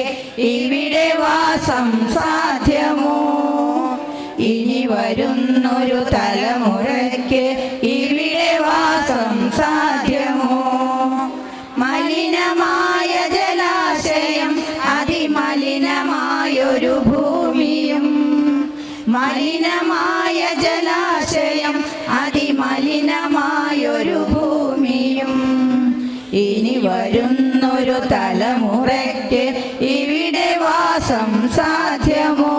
ഇവിടെ വാസം സാധ്യമോ ഇനി വരുന്നൊരു തലമുറയ്ക്ക് ഇവിടെ വാസം സാധ്യമോ മലിനമായ ജലാശയം അതിമലിനമായൊരു ഭൂമിയും മലിനമായ ജലാശയം അതിമലിനമായൊരു ഭൂമിയും ഇനി വരുന്നൊരു തലമുറയ്ക്ക് ഇവിടെ വാസം സാധ്യമോ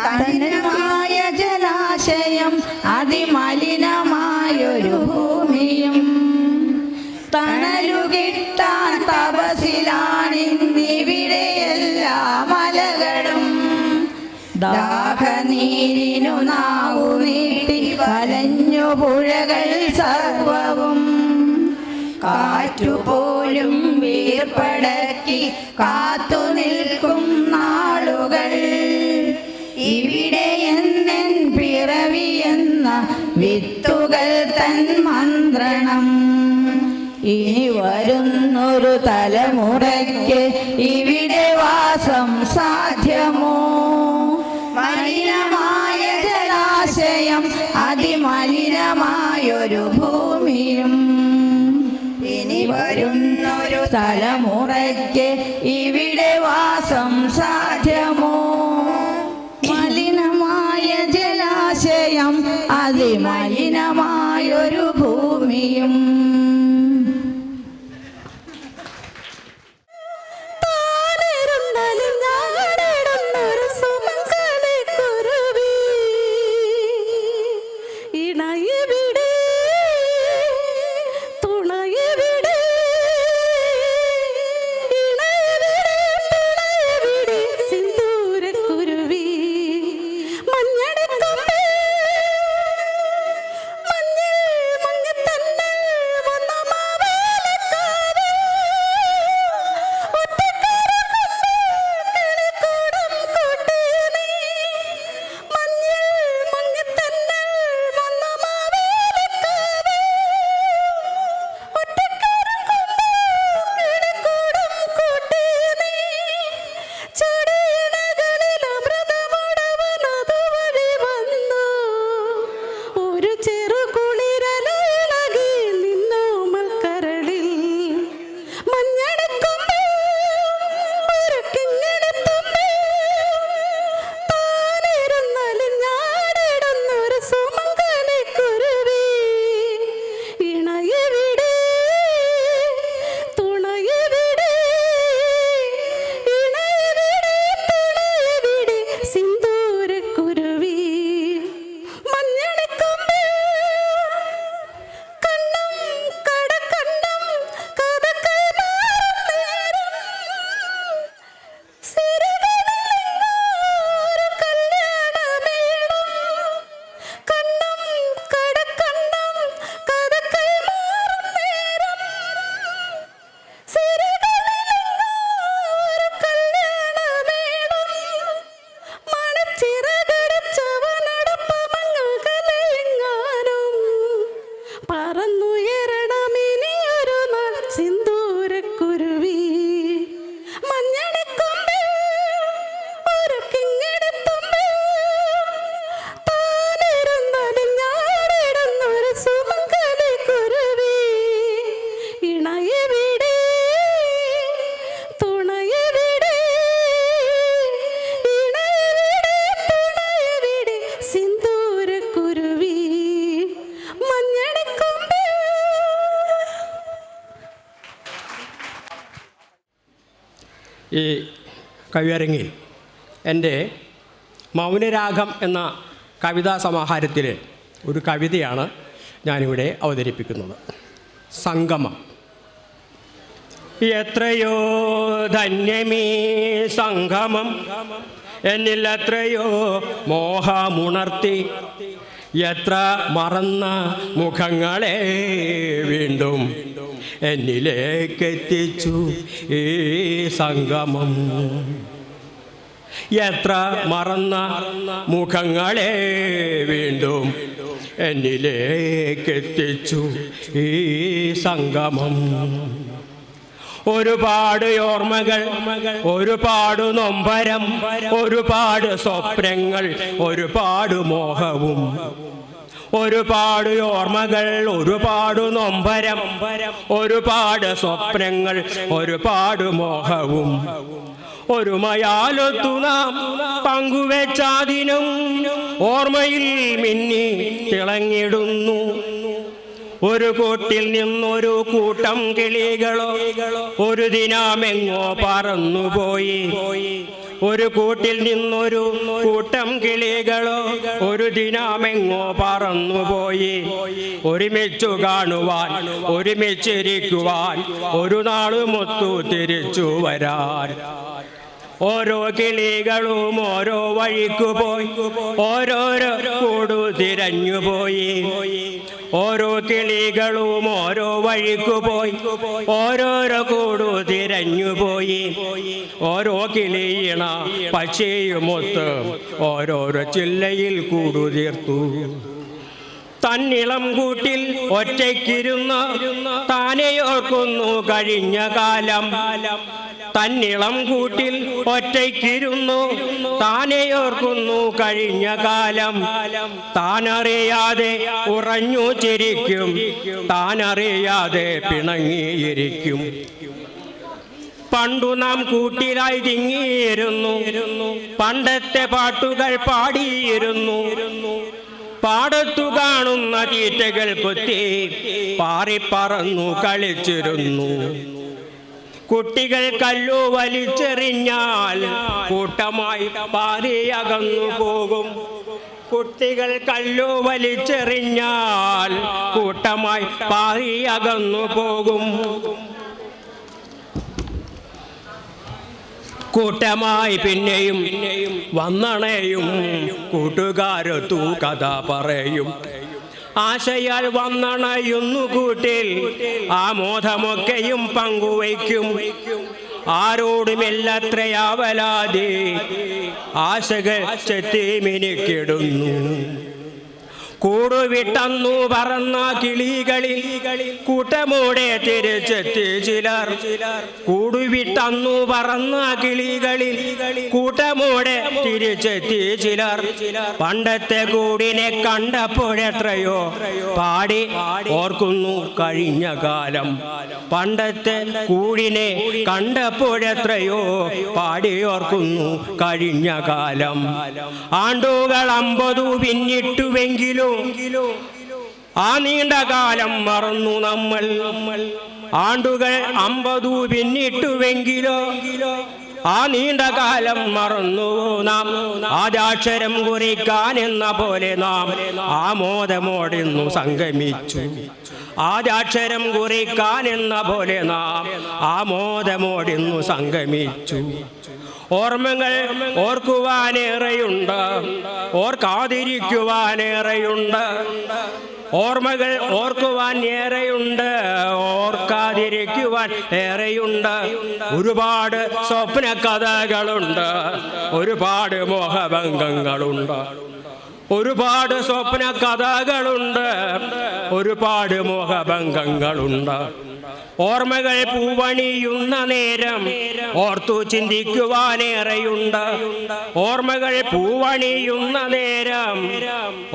മലിനമായ ജലാശയം അതിമലിനമായൊരു ഭൂമിയും തണലു കിട്ടാൻ തപസിലാണിന്നിവിടെ എല്ലാ മലകളും ദാഹനീരിനു നാവു നീട്ടി വലഞ്ഞു പുഴകൾ സർവവും കാറ്റുപോലും വീർപ്പടക്കി കാത്തു നിൽക്കും നാളുകൾ ഇവിടെ എന്നെൻ പിറവിയെന്ന വിത്തുകൾ തൻ മന്ത്രണം ഇനി വരുന്നൊരു തലമുറയ്ക്ക് ഇവിടെ വാസം സാധ്യമോ മലിനമായ ജലാശയം അതിമലിനമായൊരു ഭൂമിയും ഇനി വരുന്നൊരു തലമുറയ്ക്ക് ഇവിടെ വാസം സാധ്യമോ? മലിനമായ ജലാശയം, അതിമലിനമായൊരു ഭൂമിയും. ഈ കവിയരങ്ങിൽ എൻ്റെ മൗനരാഗം എന്ന കവിതാ സമാഹാരത്തിലെ ഒരു കവിതയാണ് ഞാനിവിടെ അവതരിപ്പിക്കുന്നത്. സംഗമം. എത്രയോ ധന്യമീ സംഗമം, എന്നിൽ എത്രയോ മോഹമുണർത്തി, എത്ര മറന്ന മുഖങ്ങളെ വീണ്ടും എന്നിലേക്കെത്തിച്ചു ഈ സംഗമം. എത്ര മറന്ന മുഖങ്ങളെ വീണ്ടും എന്നിലേക്കെത്തിച്ചു ഈ സംഗമം. ഒരുപാട് ഓർമ്മകൾ, ഒരുപാട് നൊമ്പരം, ഒരുപാട് സ്വപ്നങ്ങൾ, ഒരുപാട് മോഹവും. ഒരുപാട് ഓർമ്മകൾ, ഒരുപാട് നൊമ്പരം, ഒരുപാട് സ്വപ്നങ്ങൾ, ഒരുപാട് മോഹവും. ഒരുമയാലൊത്തു നാം പങ്കുവെച്ചാദിനും ഓർമ്മയിൽ മിന്നി തിളങ്ങിടുന്നു. ഒരു കൂട്ടിൽ നിന്നൊരു കൂട്ടം കിളികളോ ഒരു ദിനമെങ്ങോ പറന്നുപോയി. ഒരു കൂട്ടിൽ നിന്നൊരു കൂട്ടം കിളികളോ ഒരു ദിനമെങ്ങോ പറന്നുപോയി. ഒരുമിച്ചു കാണുവാൻ, ഒരുമിച്ചിരിക്കുവാൻ, ഒരു നാളുമൊത്തു തിരിച്ചു വരാൻ. ഓരോ കിളികളും ഓരോ വഴിക്കു പോയി, ഓരോരോ കൂടു തിരഞ്ഞുപോയി. ഓരോ കിളികളും ഓരോ വഴിക്കു പോയി, ഓരോരോ കൂടു തിരഞ്ഞുപോയി. ഓരോ കിളിയിണ പക്ഷിയുമൊത്ത് ഓരോരോ ചില്ലയിൽ കൂടു തീർത്തു. തന്നിളം കൂട്ടിൽ ഒറ്റയ്ക്കിരുന്ന് താനെയോർക്കുന്നു കഴിഞ്ഞ കാലം. തന്നിളം കൂട്ടിൽ ഒറ്റയ്ക്കിരുന്നു താനെയോർക്കുന്നു കഴിഞ്ഞ കാലം. താനറിയാതെ ഉറഞ്ഞു ചിരിക്കും, താനറിയാതെ പിണങ്ങിയിരിക്കും. പണ്ടു നാം കൂട്ടിലായി തിങ്ങിയിരുന്നു, പണ്ടത്തെ പാട്ടുകൾ പാടിയിരുന്നു. പാടത്തു കാണുന്ന തീറ്റകൾ കൊത്തി പാറിപ്പറന്നു കളിച്ചിരുന്നു. കുട്ടികൾ കല്ലു വലിച്ചെറിഞ്ഞാൽ കൂട്ടമായി പാറിയകന്നു പോകും. കുട്ടികൾ കല്ലു വലിച്ചെറിഞ്ഞാൽ കൂട്ടമായി പാറിയകന്നു പോകും. കൂട്ടമായി പിന്നെയും വന്നണയും കൂട്ടുകാരത്തു കഥ പറയും. ആശയാൽ വന്നണയുന്നു കൂട്ടിൽ ആമോദമൊക്കെയും പങ്കുവയ്ക്കും. ആരോടുമില്ലത്രയാവലാതെ ആശകൾ ചെത്തിമിനിക്കിടുന്നു. കൂടുവിട്ടന്നു പറന്ന കിളികളിൽ കൂട്ടമോടെ തിരിച്ചെത്തി ചിലർ. കൂടുവിട്ടന്നു പറന്ന കിളികളിൽ കൂട്ടമോടെ തിരിച്ചെത്തി ചിലർ. പണ്ടത്തെ കൂടിനെ കണ്ടപ്പോഴെത്രയോ പാടി ഓർക്കുന്നു കഴിഞ്ഞ കാലം. പണ്ടത്തെ കൂടിനെ കണ്ടപ്പോഴെത്രയോ പാടി ഓർക്കുന്നു കഴിഞ്ഞ കാലം. ആണ്ടുകൾ 50 പിന്നിട്ടുവെങ്കിലും ആ നീണ്ട കാലം മറന്നു നമ്മൾ. ആണ്ടുകൾ 50 പിന്നിട്ടുവെങ്കിലോ ആ നീണ്ട കാലം മറന്നു നാം. ആദ്യാക്ഷരം കുറിക്കാൻ എന്ന പോലെ നാം ആമോദമോടിന്നു സംഗമിച്ചു. ആദ്യാക്ഷരം കുറിക്കാൻ എന്ന പോലെ നാം ആമോദമോടിന്നു സംഗമിച്ചു. ഓർമ്മകൾ ഓർക്കുവാനേറെയുണ്ട്, ഓർക്കാതിരിക്കുവാനേറെയുണ്ട്. ഓർമ്മകൾ ഓർക്കുവാൻ ഏറെയുണ്ട്, ഓർക്കാതിരിക്കുവാൻ ഏറെയുണ്ട്. ഒരുപാട് സ്വപ്ന കഥകളുണ്ട്, ഒരുപാട് മോഹഭംഗങ്ങളുണ്ട്. ഒരുപാട് സ്വപ്ന കഥകളുണ്ട്, ഒരുപാട് മോഹഭംഗങ്ങളുണ്ട്. ഓർമ്മകൾ പൂവണിയുന്ന നേരം ഓർത്തു ചിന്തിക്കുവാനേറെയുണ്ട്. ഓർമ്മകൾ പൂവണിയുന്ന നേരം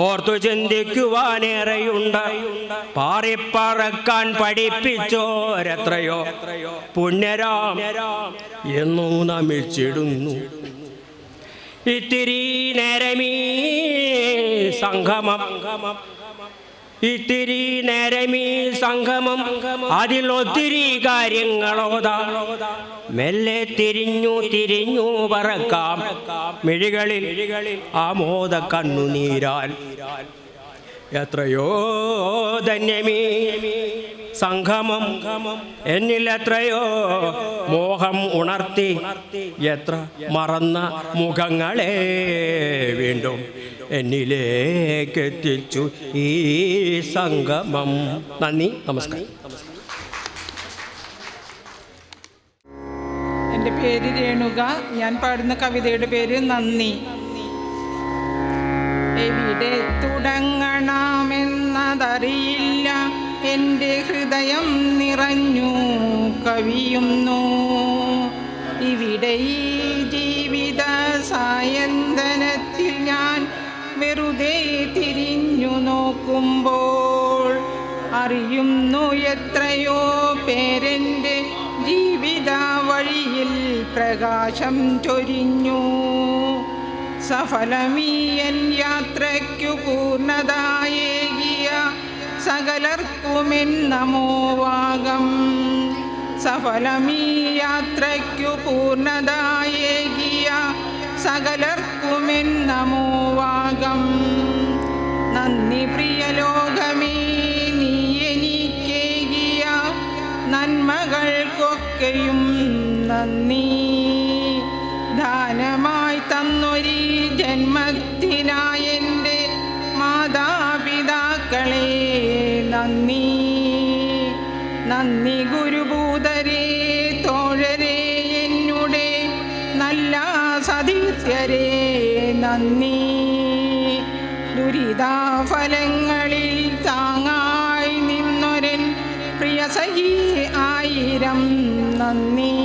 ഓർത്തു ചിന്തിക്കുവാനേറെയുണ്ട്. പാറിപ്പറക്കാൻ പഠിപ്പിച്ചോരെത്രയോ പുണ്യരാം എന്നു നമിച്ചിടുന്നു. ഇത്തിരി നേരമീ സംഗമം, ഇത്തിരി നേരമീ സംഗമം, അതിലൊത്തിരി കാര്യങ്ങളോതാ. മെല്ലെ തിരിഞ്ഞു തിരിഞ്ഞു പറക്കാം മിഴികളിൽ ആമോദ കണ്ണുനീരാൽ. എത്രയോ ധന്യമീ സംഗമം എന്നിൽ, എത്രയോ മോഹം ഉണർത്തി. എത്ര മറന്ന മുഖങ്ങളെ വീണ്ടും എന്നിലേക്ക് എത്തിച്ചു ഈ സംഗമം. നന്ദി, നമസ്കാരം. എൻ്റെ പേര് രേണുക. ഞാൻ പാടുന്ന കവിതയുടെ പേര് നന്ദി. എവിടെ തുടങ്ങണമെന്നതറിയില്ല, എൻ്റെ ഹൃദയം നിറഞ്ഞു കവിയുന്നു. ഇവിടെ ഈ ജീവിത സായന്തനത്തിൽ ഞാൻ വെറുതെ തിരിഞ്ഞു നോക്കുമ്പോൾ അറിയുന്നു എത്രയോ പേരെൻ്റെ ജീവിത വഴിയിൽ പ്രകാശം ചൊരിഞ്ഞു. സഫലമീയൻ യാത്രയ്ക്കു പൂർണ്ണതയേകിയ സകലർക്കുമെൻ നമോവാകം. സഫലമീ യാത്രയ്ക്കു പൂർണ്ണതയേകിയ സകലർക്കുമെൻ നമോവാകം. നന്ദി പ്രിയ ലോകമേ, നീ എനിക്കേകിയ നന്മകൾക്കൊക്കെയും നന്ദി. ദാനമായി തന്നൊരു ജന്മത്തിനായെൻ്റെ മാതാപിതാക്കളെ നന്ദി. നന്ദി ഗുരുഭൂതരേ, തോഴരേ, എന്നുടെ നല്ല സതീർത്ഥ്യരേ നന്ദി. ദുരിതാഫലങ്ങളിൽ താങ്ങായി നിന്നൊരൻ പ്രിയ സഖി ആയിരം നന്ദി.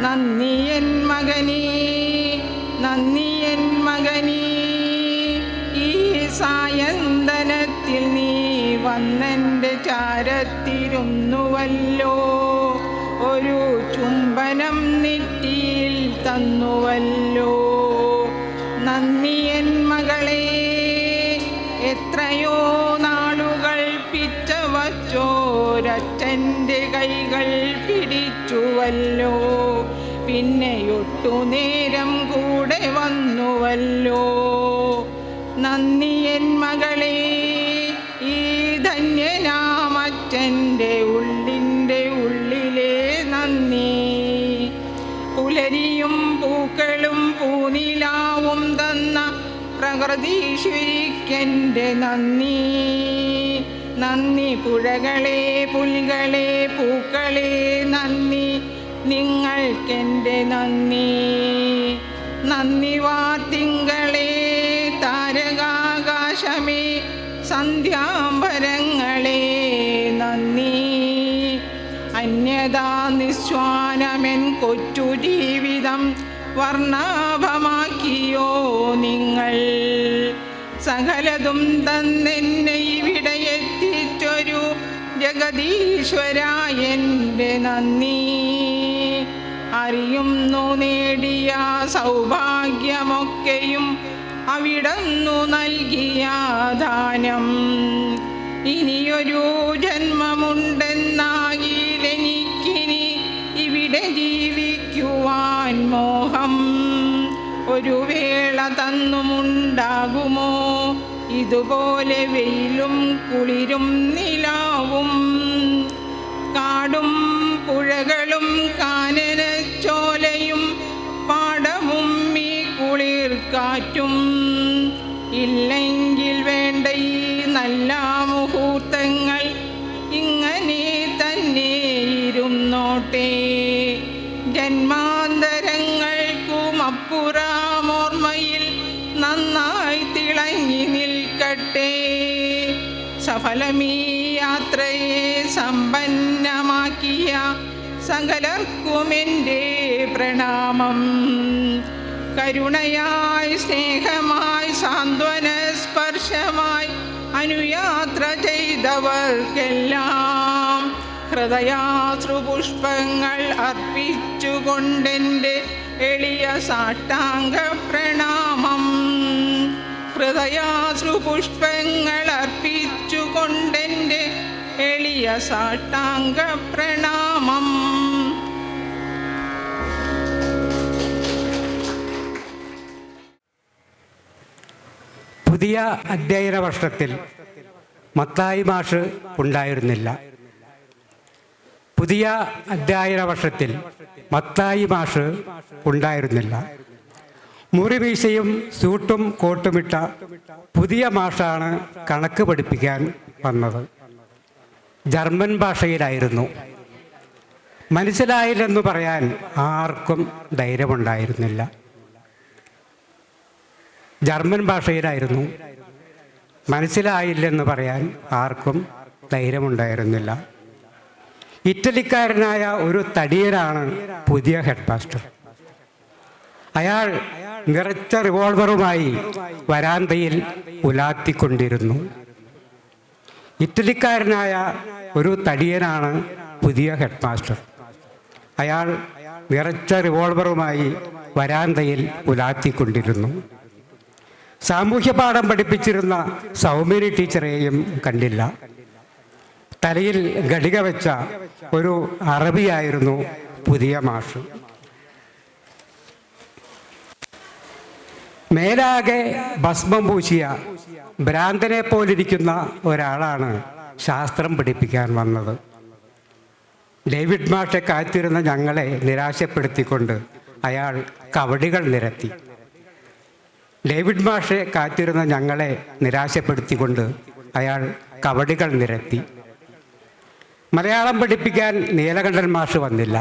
നന്ദി എൻ മകനേ, നന്ദി എൻ മകനേ, ഈ സായന്തനത്തിൽ നീ വന്നെൻ്റെ ചാരത്തിരുന്നുവല്ലോ. ഒരു ചുംബനം നെറ്റിയിൽ തന്നുവല്ലോ. നന്ദി എൻ മകളെ, എത്രയോ നാളുകൾ പിച്ച വച്ചോരച്ഛൻ്റെ കൈകൾ പിടിച്ചുവല്ലോ. പിന്നെയൊട്ടു നേരം കൂടെ വന്നുവല്ലോ. നന്ദി എൻ മകളെ, ഈ ധന്യനാമച്ഛൻ്റെ ഉള്ളിൻ്റെ ഉള്ളിലെ നന്ദി. പുലരിയും പൂക്കളും പൂനിലാവും തന്ന പ്രകൃതീശ്വരിക്കെൻ്റെ നന്ദി. നന്ദി പുഴകളെ, പുൽകളെ, പൂക്കളെ, നന്ദി നിങ്ങൾക്കെൻ്റെ നന്ദി. നന്ദി വാർത്തിങ്കളെ, താരകാകാശമേ, സന്ധ്യാംബരങ്ങളെ, നന്ദി. അന്യതാ നിസ്വാനമെൻ കൊച്ചു ജീവിതം വർണ്ണാഭമാക്കിയോ നിങ്ങൾ. സകലതും തന്നെന്നെ ഇവിടെ എത്തിച്ചൊരു ജഗദീശ്വര എൻ്റെ നന്ദി. അറിയുന്നു നേടിയ സൗഭാഗ്യമൊക്കെയും അവിടുന്നു നൽകിയ ദാനം. ഇനിയൊരു ജന്മമുണ്ടെന്നാകിലെനിക്കിനി ഇവിടെ ജീവിക്കുവാൻ മോഹം. ഒരു വേള തന്നുമുണ്ടാകുമോ ഇതുപോലെ വെയിലും കുളിരും നിലാവും. കാടും പുഴകളും കാനനച്ചോലയും പാടവും ഈ കുളിർ കാറ്റും. ഇല്ലെങ്കിൽ വേണ്ട ഈ നല്ല മുഹൂർത്തങ്ങൾ ഇങ്ങനെ തന്നെ ഇരുന്നോട്ടെ. ജന്മാന്തരങ്ങൾക്കും അപ്പുറമോർമ്മയിൽ നന്നായി തിളങ്ങി നിൽക്കട്ടെ. സഫലമീ യാത്രയെ സമ്പന്നമാക്കിയ സകലർക്കും എൻ്റെ പ്രണാമം. കരുണയായി, സ്നേഹമായി, സാന്ത്വന സ്പർശമായി അനുയാത്ര ചെയ്തവർക്കെല്ലാം ഹൃദയാശ്രുപുഷ്പങ്ങൾ അർപ്പിച്ചുകൊണ്ടെൻ്റെ എളിയ സാഷ്ടാംഗ പ്രണാമം. ഹൃദയാശ്രുപുഷ്പങ്ങൾ അർപ്പിച്ചുകൊണ്ടെൻ്റെ എളിയ സാഷ്ടാംഗ പ്രണാമം. പുതിയ അധ്യയന വർഷത്തിൽ മത്തായി മാഷ് ഉണ്ടായിരുന്നില്ല. പുതിയ അധ്യയന വർഷത്തിൽ മത്തായി മാഷ് ഉണ്ടായിരുന്നില്ല. മുറിവീശയും സൂട്ടും കോട്ടുമിട്ട പുതിയ മാഷാണ് കണക്ക് പഠിപ്പിക്കാൻ വന്നത്. ജർമ്മൻ ഭാഷയിലായിരുന്നു. മനസ്സിലായില്ലെന്ന് പറയാൻ ആർക്കും ധൈര്യമുണ്ടായിരുന്നില്ല. ജർമ്മൻ ഭാഷയിലായിരുന്നു. മനസ്സിലായില്ലെന്ന് പറയാൻ ആർക്കും ധൈര്യമുണ്ടായിരുന്നില്ല. ഇറ്റലിക്കാരനായ ഒരു തടിയനാണ് പുതിയ ഹെഡ് മാസ്റ്റർ. അയാൾ നിറച്ച റിവോൾവറുമായി വരാന്തയിൽ ഉലാത്തിക്കൊണ്ടിരുന്നു. ഇറ്റലിക്കാരനായ ഒരു തടിയനാണ് പുതിയ ഹെഡ് മാസ്റ്റർ. അയാൾ നിറച്ച റിവോൾവറുമായി വരാന്തയിൽ ഉലാത്തിക്കൊണ്ടിരുന്നു. സാമൂഹ്യ പാഠം പഠിപ്പിച്ചിരുന്ന സൗമ്യനി ടീച്ചറെയും കണ്ടില്ല. തലയിൽ ഘടിക വെച്ച ഒരു അറബിയായിരുന്നു പുതിയ മാഷ്. മേലാകെ ഭസ്മം പൂശിയ ഭ്രാന്തനെ പോലിരിക്കുന്ന ഒരാളാണ് ശാസ്ത്രം പഠിപ്പിക്കാൻ വന്നത്. ഡേവിഡ് മാഷെ കാത്തിരുന്ന ഞങ്ങളെ നിരാശപ്പെടുത്തിക്കൊണ്ട് അയാൾ കവടികൾ നിരത്തി. ഡേവിഡ് മാഷെ കാത്തിരുന്ന ഞങ്ങളെ നിരാശപ്പെടുത്തിക്കൊണ്ട് അയാൾ കവടികൾ നിരത്തി. മലയാളം പഠിപ്പിക്കാൻ നീലകണ്ഠൻ മാഷ് വന്നില്ല.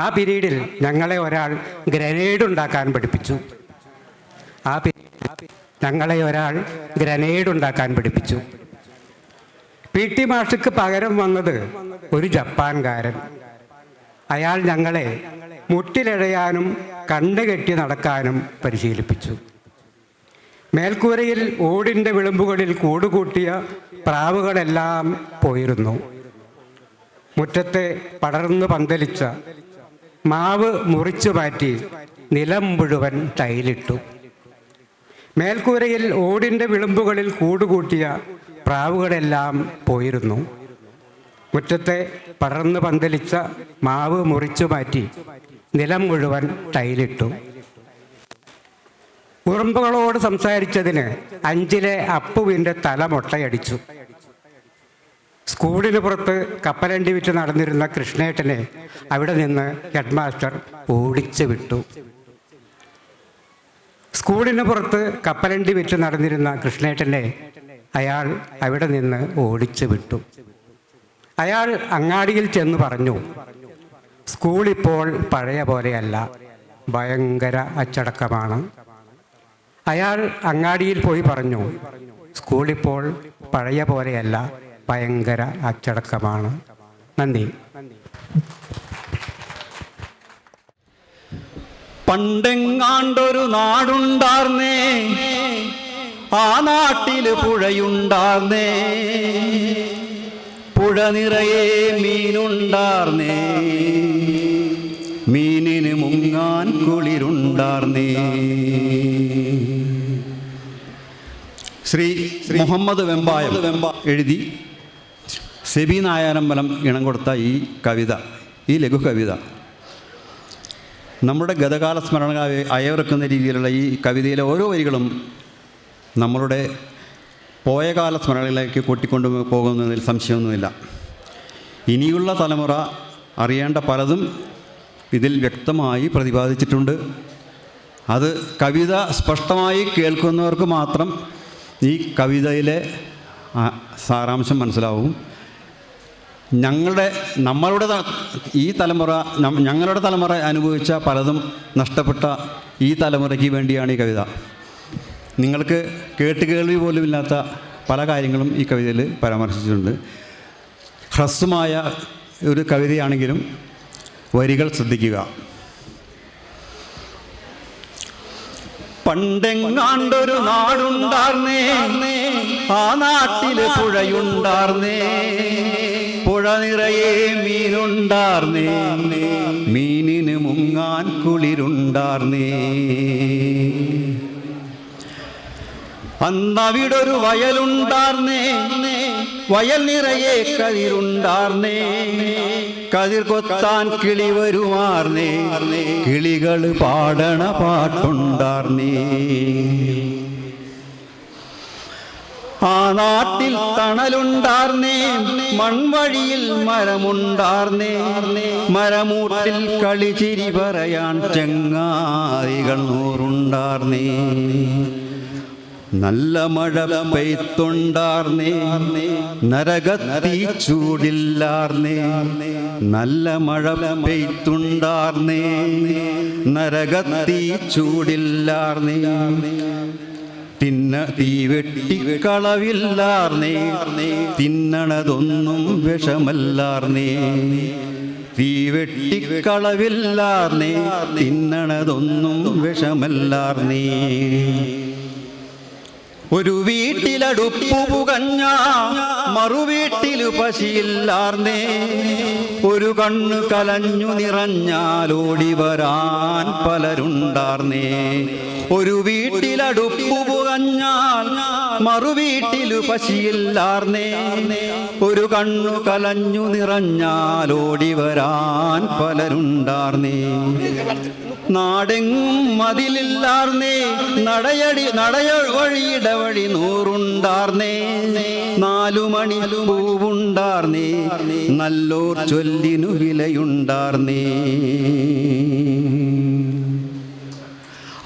ആ പീരീഡിൽ ഞങ്ങളെ ഒരാൾ ഗ്രനേഡ് ഉണ്ടാക്കാൻ പഠിപ്പിച്ചു. PT മാഷക്ക് പകരം വന്നത് ഒരു ജപ്പാൻകാരൻ. അയാൾ ഞങ്ങളെ മുട്ടിലിഴയാനും കണ്ണുകെട്ടി നടക്കാനും പരിശീലിപ്പിച്ചു. മേൽക്കൂരയിൽ ഓടിൻ്റെ വിളിമ്പുകളിൽ കൂടുകൂട്ടിയ പ്രാവുകളെല്ലാം പോയിരുന്നു. മുറ്റത്തെ പടർന്നു പന്തലിച്ച മാവ് മുറിച്ചു മാറ്റി നിലം മുഴുവൻ ടൈലിട്ടു. മേൽക്കൂരയിൽ ഓടിൻ്റെ വിളുമ്പുകളിൽ കൂടുകൂട്ടിയ പ്രാവുകളെല്ലാം പോയിരുന്നു. മുറ്റത്തെ പടർന്നു പന്തലിച്ച മാവ് മുറിച്ചു മാറ്റി നിലം മുഴുവൻ ടൈലിട്ടു. ഉറുമ്പുകളോട് സംസാരിച്ചതിന് 5-ലെ അപ്പുവിൻ്റെ തല മൊട്ടയടിച്ചു. സ്കൂളിന് പുറത്ത് കപ്പലണ്ടി വിറ്റ് നടന്നിരുന്ന കൃഷ്ണേട്ടനെ അവിടെ നിന്ന് ഹെഡ് മാസ്റ്റർ ഓടിച്ചു വിട്ടു. സ്കൂളിന് പുറത്ത് കപ്പലണ്ടി വിറ്റ് നടന്നിരുന്ന കൃഷ്ണേട്ടനെ അയാൾ അവിടെ നിന്ന് ഓടിച്ചു വിട്ടു. അയാൾ അങ്ങാടിയിൽ ചെന്ന് പറഞ്ഞു, സ്കൂളിപ്പോൾ പഴയ പോലെയല്ല, ഭയങ്കര അച്ചടക്കമാണ്. അയാൾ അങ്ങാടിയിൽ പോയി പറഞ്ഞു, സ്കൂളിപ്പോൾ പഴയ പോലെയല്ല, ഭയങ്കര അച്ചടക്കമാണ്. നന്ദി. പണ്ടെങ്ങാണ്ടൊരു നാടുണ്ടാർന്നേ, ആ നാട്ടില് പുഴയുണ്ടാർന്നേ, പുഴ നിറയെ മീനുണ്ടാർന്നേ, മീനിന് മുങ്ങാൻ കുളിരുണ്ടാർന്നേ. ശ്രീ മുഹമ്മദ് വെമ്പായം എഴുതി സെബി നായരമ്പലം ഇണം കൊടുത്ത ഈ കവിത, ഈ ലഘു കവിത നമ്മുടെ ഗതകാല സ്മരണ അയവിറക്കുന്ന രീതിയിലുള്ള ഈ കവിതയിലെ ഓരോ വരികളും നമ്മളുടെ പോയകാല സ്മരണകളിലേക്ക് കൂട്ടിക്കൊണ്ടു പോകുന്നതിൽ സംശയമൊന്നുമില്ല. ഇനിയുള്ള തലമുറ അറിയേണ്ട പലതും ഇതിൽ വ്യക്തമായി പ്രതിപാദിച്ചിട്ടുണ്ട്. അത് കവിത സ്പഷ്ടമായി കേൾക്കുന്നവർക്ക് മാത്രം ഈ കവിതയിലെ സാരാംശം മനസ്സിലാവും. ഞങ്ങളുടെ തലമുറ അനുഭവിച്ച പലതും നഷ്ടപ്പെട്ട ഈ തലമുറയ്ക്ക് വേണ്ടിയാണ് ഈ കവിത. നിങ്ങൾക്ക് കേട്ടുകേൾവി പോലുമില്ലാത്ത പല കാര്യങ്ങളും ഈ കവിതയിൽ പരാമർശിച്ചിട്ടുണ്ട്. ഹ്രസ്വമായ ഒരു കവിതയാണെങ്കിലും വരികൾ ശ്രദ്ധിക്കുക. പണ്ടെങ്ങാണ്ടൊരു നാടുണ്ടാർന്നേ, ആ നാട്ടില് പുഴയുണ്ടാർന്നേ, പുഴ നിറയെ മീനുണ്ടാർന്നേ, മീനിന് മുങ്ങാൻ കുളിരുണ്ടാർന്നേ. അന്നവിടൊരു വയലുണ്ടാർന്നേ, വയൽ നിറയെ കതിരുണ്ടാർന്നേ, കതിർ കൊത്താൻ കിളി വരുമാർന്നേ, കിളികൾ പാടണ പാട്ടുണ്ടാർന്നേ. ആ നാട്ടിൽ തണലുണ്ടാർന്നേ, മൺവഴിയിൽ മരമുണ്ടാർന്നേ, മരമൂട്ടിൽ കളിച്ചിരി പറയാൻ ചങ്ങാതികൾ നൂറുണ്ടാർന്നേ. നല്ല മഴ പെയ്ത്തുണ്ടാർന്നേ, നരകത്തീ ചൂടില്ലാർന്നേ, നല്ല മഴ പെയ്ത്തുണ്ടാർന്നേ, നരകത്തീ ചൂടില്ലാർന്നേ. തീവെട്ടിക്കളവില്ലാർന്നേ, തിന്നണതൊന്നും വിഷമല്ലാർന്നേ. തീവെട്ടിക്കളവില്ലാർന്നേ, തിന്നണതൊന്നും വിഷമല്ലാർന്നേ. ഒരു വീട്ടിലടുപ്പു പുകഞ്ഞ മറുവീട്ടിലു പശിയില്ലാർന്നേ, ഒരു കണ്ണു കലഞ്ഞു നിറഞ്ഞാലോടി വരാൻ പലരുണ്ടാർന്നേ. ഒരു വീട്ടിലടുപ്പു പുകഞ്ഞാൽ മറുവീട്ടിലു പശിയില്ലാർന്നേ, ഒരു കണ്ണു കലഞ്ഞു നിറഞ്ഞാലോടി വരാൻ പലരുണ്ടാർന്നേ. നാടെങ്ങും മതിലില്ലാർന്നേ, നടയവഴിയിടവഴി നൂറുണ്ടാർന്നേ, 4 മണി പൂവുണ്ടാർന്നേ, നല്ലോർ ചൊല്ലിനു വിലയുണ്ടാർന്നേ.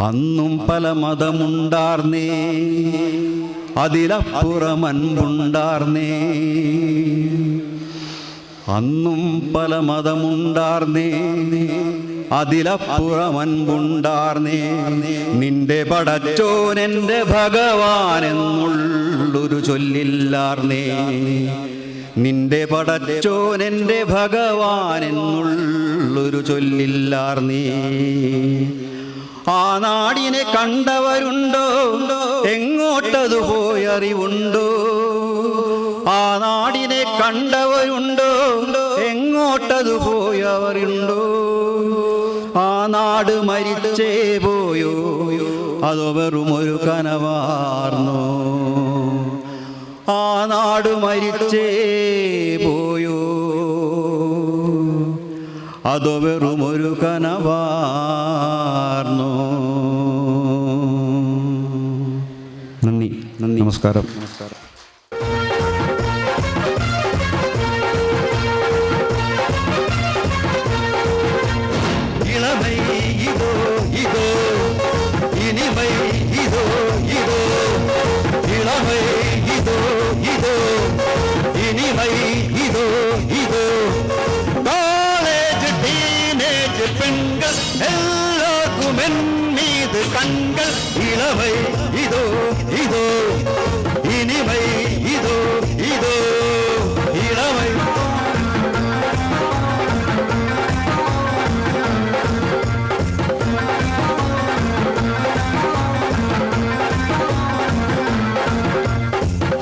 അന്നും പല മതമുണ്ടാർന്നേ, അതിലപ്പുറം അൻപുണ്ടാർന്നേ. അന്നും പല മതമുണ്ടാർന്നേ, അതിലപ്പുറം അൻപുണ്ടാർന്നേ. നിന്റെ പടച്ചോൻ എൻ്റെ ഭഗവാൻ എന്നുള്ളൊരു ചൊല്ലില്ലാർന്നേ, നിന്റെ പടച്ചോൻ എൻ്റെ ഭഗവാൻ എന്നുള്ളൊരു ചൊല്ലില്ലാർന്നേ. ആ നാടിനെ കണ്ടവരുണ്ടോ, എങ്ങോട്ടതു പോയറിവുണ്ടോ? ആ നാടിനെ കണ്ടവരുണ്ടോ, എങ്ങോട്ടതു പോയവരുണ്ടോ? ആ നാട് മരിച്ചേ പോയോ, അതോ വെറുമൊരു കനവാർന്നോ? ആ നാട് മരിച്ചേ പോയോ, അതോ വെറുമൊരു കനവാർന്നോ? നന്ദി, നമസ്കാരം. ഇളമൈ ഇതോ ഇതോ, ഇനിമൈ ഇതോ ഇതോ, ഇളമൈ ഇതോ ഇതോ, ഇനിമൈ ഇതോ ഇതോ. കോളേജ് ടീനേജ് പെൺകൾ എല്ലാവർക്കും എന്നീത് കൺകൾ. ഇളമൈ ഇതോ ഇതോ, ഇനിമൈ ഇതോ ഇതോ, ഇളമൈ.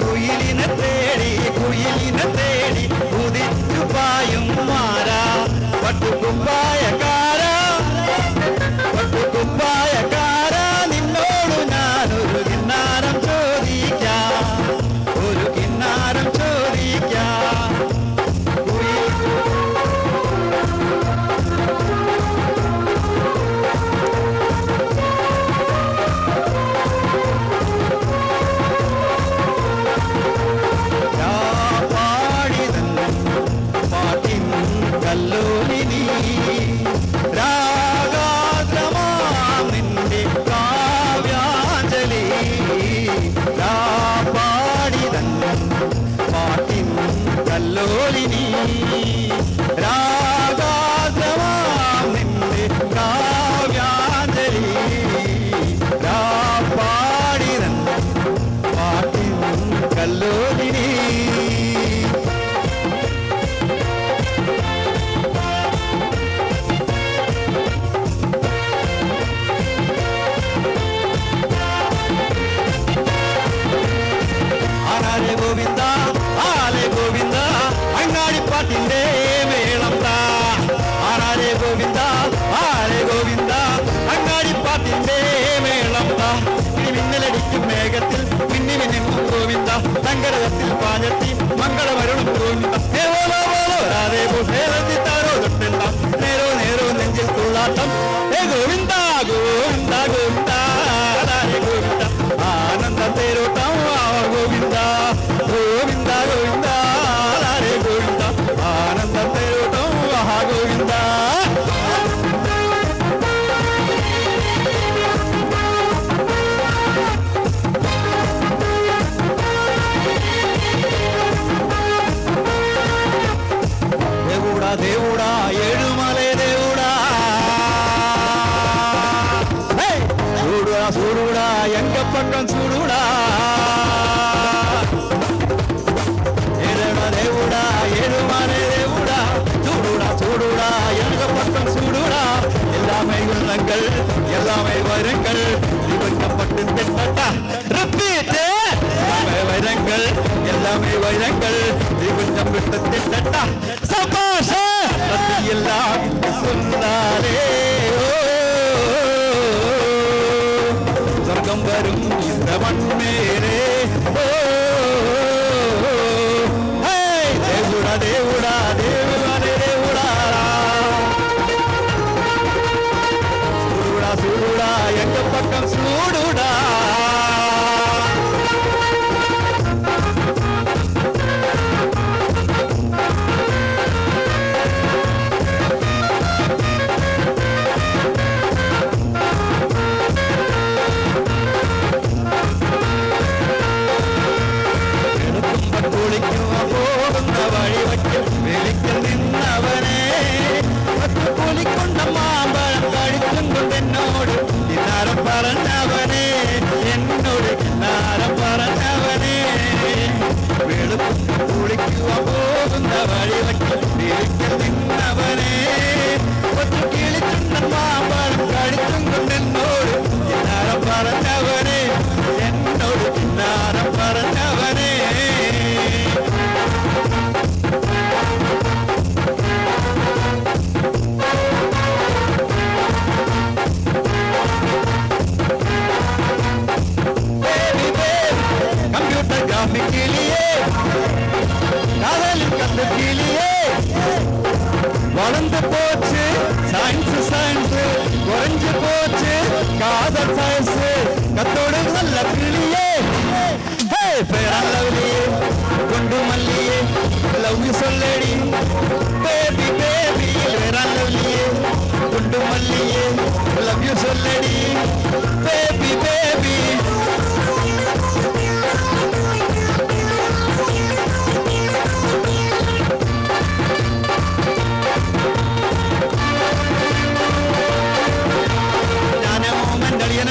കുയിലിനെ തേടി കുതിച്ചു പായും മാരാ, പട്ടുകുപ്പായക്കാരാ, പട്ടുകുപ്പായക്കാരാ, നിന്നോട് ഞാനൊരു കിന്നാരം ചോദിക്കാം, ഒരു കിന്നാരം ചോദിക്കാം. കല്ലോലിനി രാഗാദ്രമാം നിന്റെ കാവ്യാഞ്ജലി, പാടിതൻ പാട്ടിൻ കല്ലോലിനി രാഗാദ്രമാം നിന്റെ കാവ്യാഞ്ജലി, പാടിതൻ പാട്ടിൻ കല്ലോലിനി. ആരാലെ ഗോവിന്ദ, ആലെ ഗോവിന്ദ, അങ്ങാടിപ്പാട്ടിന്റെ മേളം താ. ആരാലെ ഗോവിന്ദ, ആലെ ഗോവിന്ദ, അങ്ങാടിപ്പാട്ടിന്റെ മേളം താ. ഇനി മിന്നലടിക്കും മേഘത്തിൽ മിന്നി മിന്നുന്നു ഗോവിന്ദ, സങ്കടത്തിൽ പാഞ്ഞെത്തി മംഗളമരുളും ഗോവിന്ദ. രാധേ ഭൂഷേതാരോ തൊട്ടുണ്ട, നേരോ നേരോ നെഞ്ചിൽ തുള്ളാട്ടം. ഹേ ഗോവിന്ദ ഗോവിന്ദ ഗോവിന്ദ, രാധേ ഗോവിന്ദ, ആനന്ദ തേരോട്ടം ഗോവിന്ദ, ഗോവിന്ദ ഗോവിന്ദ, രാധേ ഗോവിന്ദ, ആനന്ദ തേരോട്ടം ഗോവിന്ദ. దేవుడా దేవుడా ఏడుమలే దేవుడా, చూడుడా చూడుడా ఎంక పక్కం చూడుడా. ఏడడా దేవుడా ఏడుమలే దేవుడా, చూడుడా చూడుడా ఎంక పక్కం చూడుడా. எல்லாமே உள்ளங்கள் எல்லாமே வைரங்கள், இவங்கப்பட்டு திட்டட்டா ரிப்பீட். வைரங்கள் எல்லாமே வைரங்கள், இவங்கம் விட்டு திட்டட்டா. சபாஷ எல்லாம் சொன்னாலே சொர்க்கம் வரும் இந்த மண்மேரே. దేవుడా దేవుడా దేవుడే దేవుడా, చూడుడా చూడుడా ఎంక పక్కం చూడుడా. കുളിക്കുക പോകുന്ന വഴി വയ്ക്കും போச்சு சயின்ஸ் சயின்ஸ் குறைஞ்சு போச்சு காதல் சயின்ஸ் கத்தோடு நல்ல கிளியே லவ்லியே கொண்டு மல்லியே லவ் யூ சொல்லடி பேபி பேபி லவ்லியே கொண்டு மல்லியே லவ் யூ சொல்லடி பேபி பேபி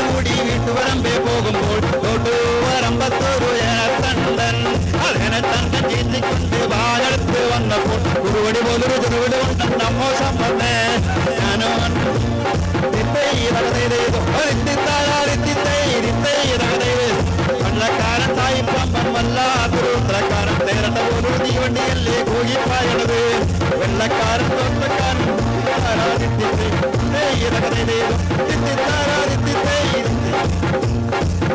കൂടി വീട്ടുവരമ്പേ പോകുമ്പോൾ തോട്ടുവരമ്പത്തൊരു ഏനത്തണ്ടൻ അതെനത്തണ്ടൻ ചീറ്റിക്കൊണ്ട് വാഴെടുത്ത് വന്നപ്പോൾ കുറുവടി പോലൊരു ചെറുവിട് കൊണ്ടൻ നമ്മോ സമ്പന്നേ ഞാനോ വെള്ളക്കാരൻ സായിപ്പൻ വല്ലാത്തൊരു ഉത്തരക്കാരൻ തേരട്ട പോലൊരു തീവണ്ടിയല്ലേ കൂകിപ്പായണത് വെള്ളക്കാരൻ തോട്ടക്കാരൻ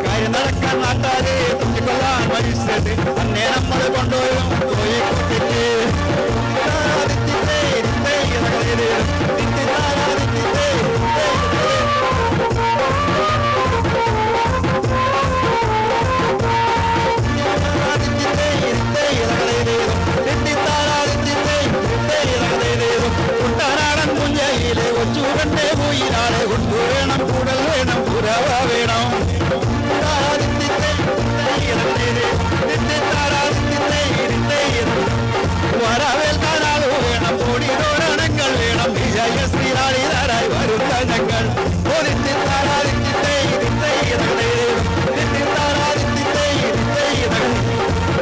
കാര്യം നടക്കാൻ നാട്ടാരെ തുള്ളിക്കൊള്ളാൻ മനുഷ്യത് അന്നേ നമ്മൾ കൊണ്ടുപോയും കോഴിക്കോട്ടിട്ട് കുട്ടനാടൻ കുഞ്ഞയിലെ ഒച്ചൂരന്റെ പോയിനാളെ കൊണ്ടുവേണം കൂടൽ വേണം പുരവ വേണം വരവേൽക്കാനാള് വേണം കോടിയോരണങ്ങൾ വേണം വിജയ ശ്രീരാളിതാരായി വരുന്ന ഞങ്ങൾ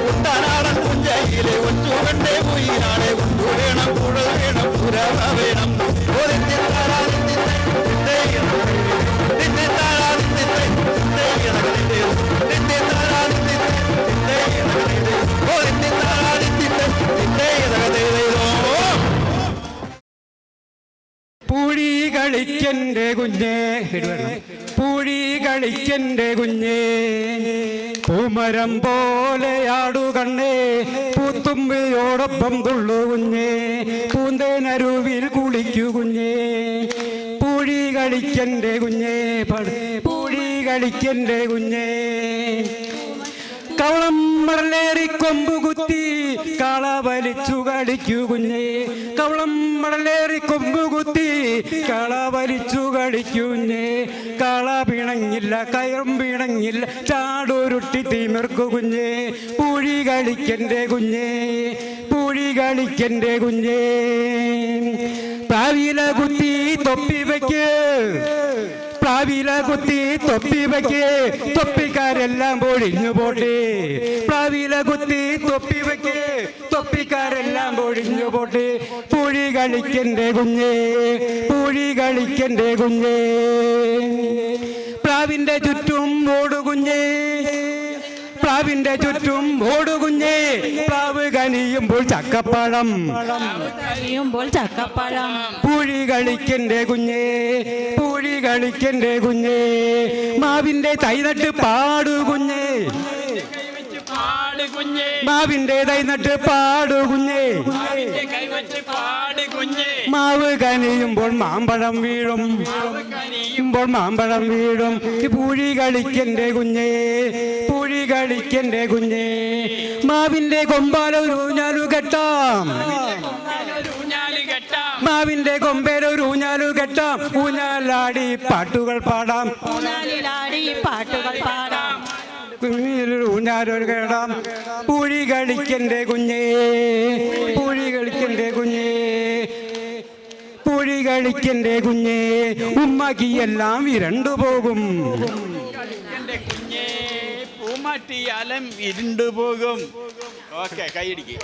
കുട്ടനാടൻ കുഞ്ഞയിലെ ഒച്ചൂരന്റെ പോയിനാളെ കൊണ്ടുവേണം കൂടൽ വേണം പുരവ വേണം പൂഴി കളിക്കൻ്റെ കുഞ്ഞേ പൂഴി കളിക്കൻ്റെ കുഞ്ഞേ പൂമരം പോലെയാടു കണ്ണേ പൂത്തുമ്പിയോടൊപ്പം തുള്ളു കുഞ്ഞേ പൂന്തേനരുവിൽ കുളിക്കു കുഞ്ഞേ പൂഴി കളിക്കൻ്റെ കുഞ്ഞേ പൂഴി കളിക്കൻ്റെ കുഞ്ഞേ കവളം മടലേറി കൊമ്പ് കുത്തി കാള വലിച്ചു കളിക്കു കുഞ്ഞേ കവളം മടലേറി കൊമ്പ് കുത്തി കാള വലിച്ചു കളിക്കു കുഞ്ഞേ കാള പിണങ്ങില്ല കയറും പിണങ്ങില്ല ചാടൂരുട്ടി തീമിർക്കു കുഞ്ഞേ പൂഴി കളിക്കൻ്റെ കുഞ്ഞേ പൂഴി കളിക്കൻ്റെ കുഞ്ഞേ പ്രാവില കുത്തി തൊപ്പി വയ്ക്ക് പ്രാവില കുത്തി തൊപ്പി വയ്ക്ക് തൊപ്പിക്കാരെല്ലാം പൊഴിഞ്ഞു പോട്ടെ പ്രാവില കുത്തി തൊപ്പി വയ്ക്ക് തൊപ്പിക്കാരെല്ലാം പൊഴിഞ്ഞു പോട്ടെ പൂഴി കളിക്കൻ്റെ കുഞ്ഞേ പൂഴി കളിക്കൻ്റെ കുഞ്ഞേ പ്രാവിൻ്റെ ചുറ്റും ഓടുകുഞ്ഞേ പ്രാവിൻ്റെ ചുറ്റും ഓടുകുഞ്ഞേ പ്രാവ് കനിയുമ്പോൾ ചക്കപ്പഴം പൂഴി കളിക്കൻ്റെ കുഞ്ഞേ പൂഴി കളിക്കൻ്റെ കുഞ്ഞേ മാവിൻ്റെ തൈ നട്ട് പാടുകുഞ്ഞേ മാവിൻ്റെ തൈ നട്ട് പാടുകുഞ്ഞേ മാവ് കനിയുമ്പോൾ മാമ്പഴം വീഴും മാമ്പഴം വീഴും പൂഴി കളിക്കൻ്റെ കുഞ്ഞേ പൂഴി കളിക്കൻ്റെ കുഞ്ഞേ മാവിൻ്റെ കൊമ്പാലൊരു ഊഞ്ഞാലു കെട്ടാം മാവിൻ്റെ കൊമ്പേലൊരു ഊഞ്ഞാലു കെട്ടാം ഊഞ്ഞാലാടി പാട്ടുകൾ പാടാം ഊഞ്ഞാലൊരു കേടാം പൂഴി കളിക്കൻ്റെ കുഞ്ഞേ പൂഴി കളിക്കൻ്റെ കുഞ്ഞേ പൂഴി കളിക്കൻ്റെ കുഞ്ഞേ ഉമ്മക്ക് എല്ലാം വിരണ്ടു പോകും പൂമാട്ടിയാലം ഇരുണ്ടു പോകും. ഓക്കെ, കൈയടിക്ക്.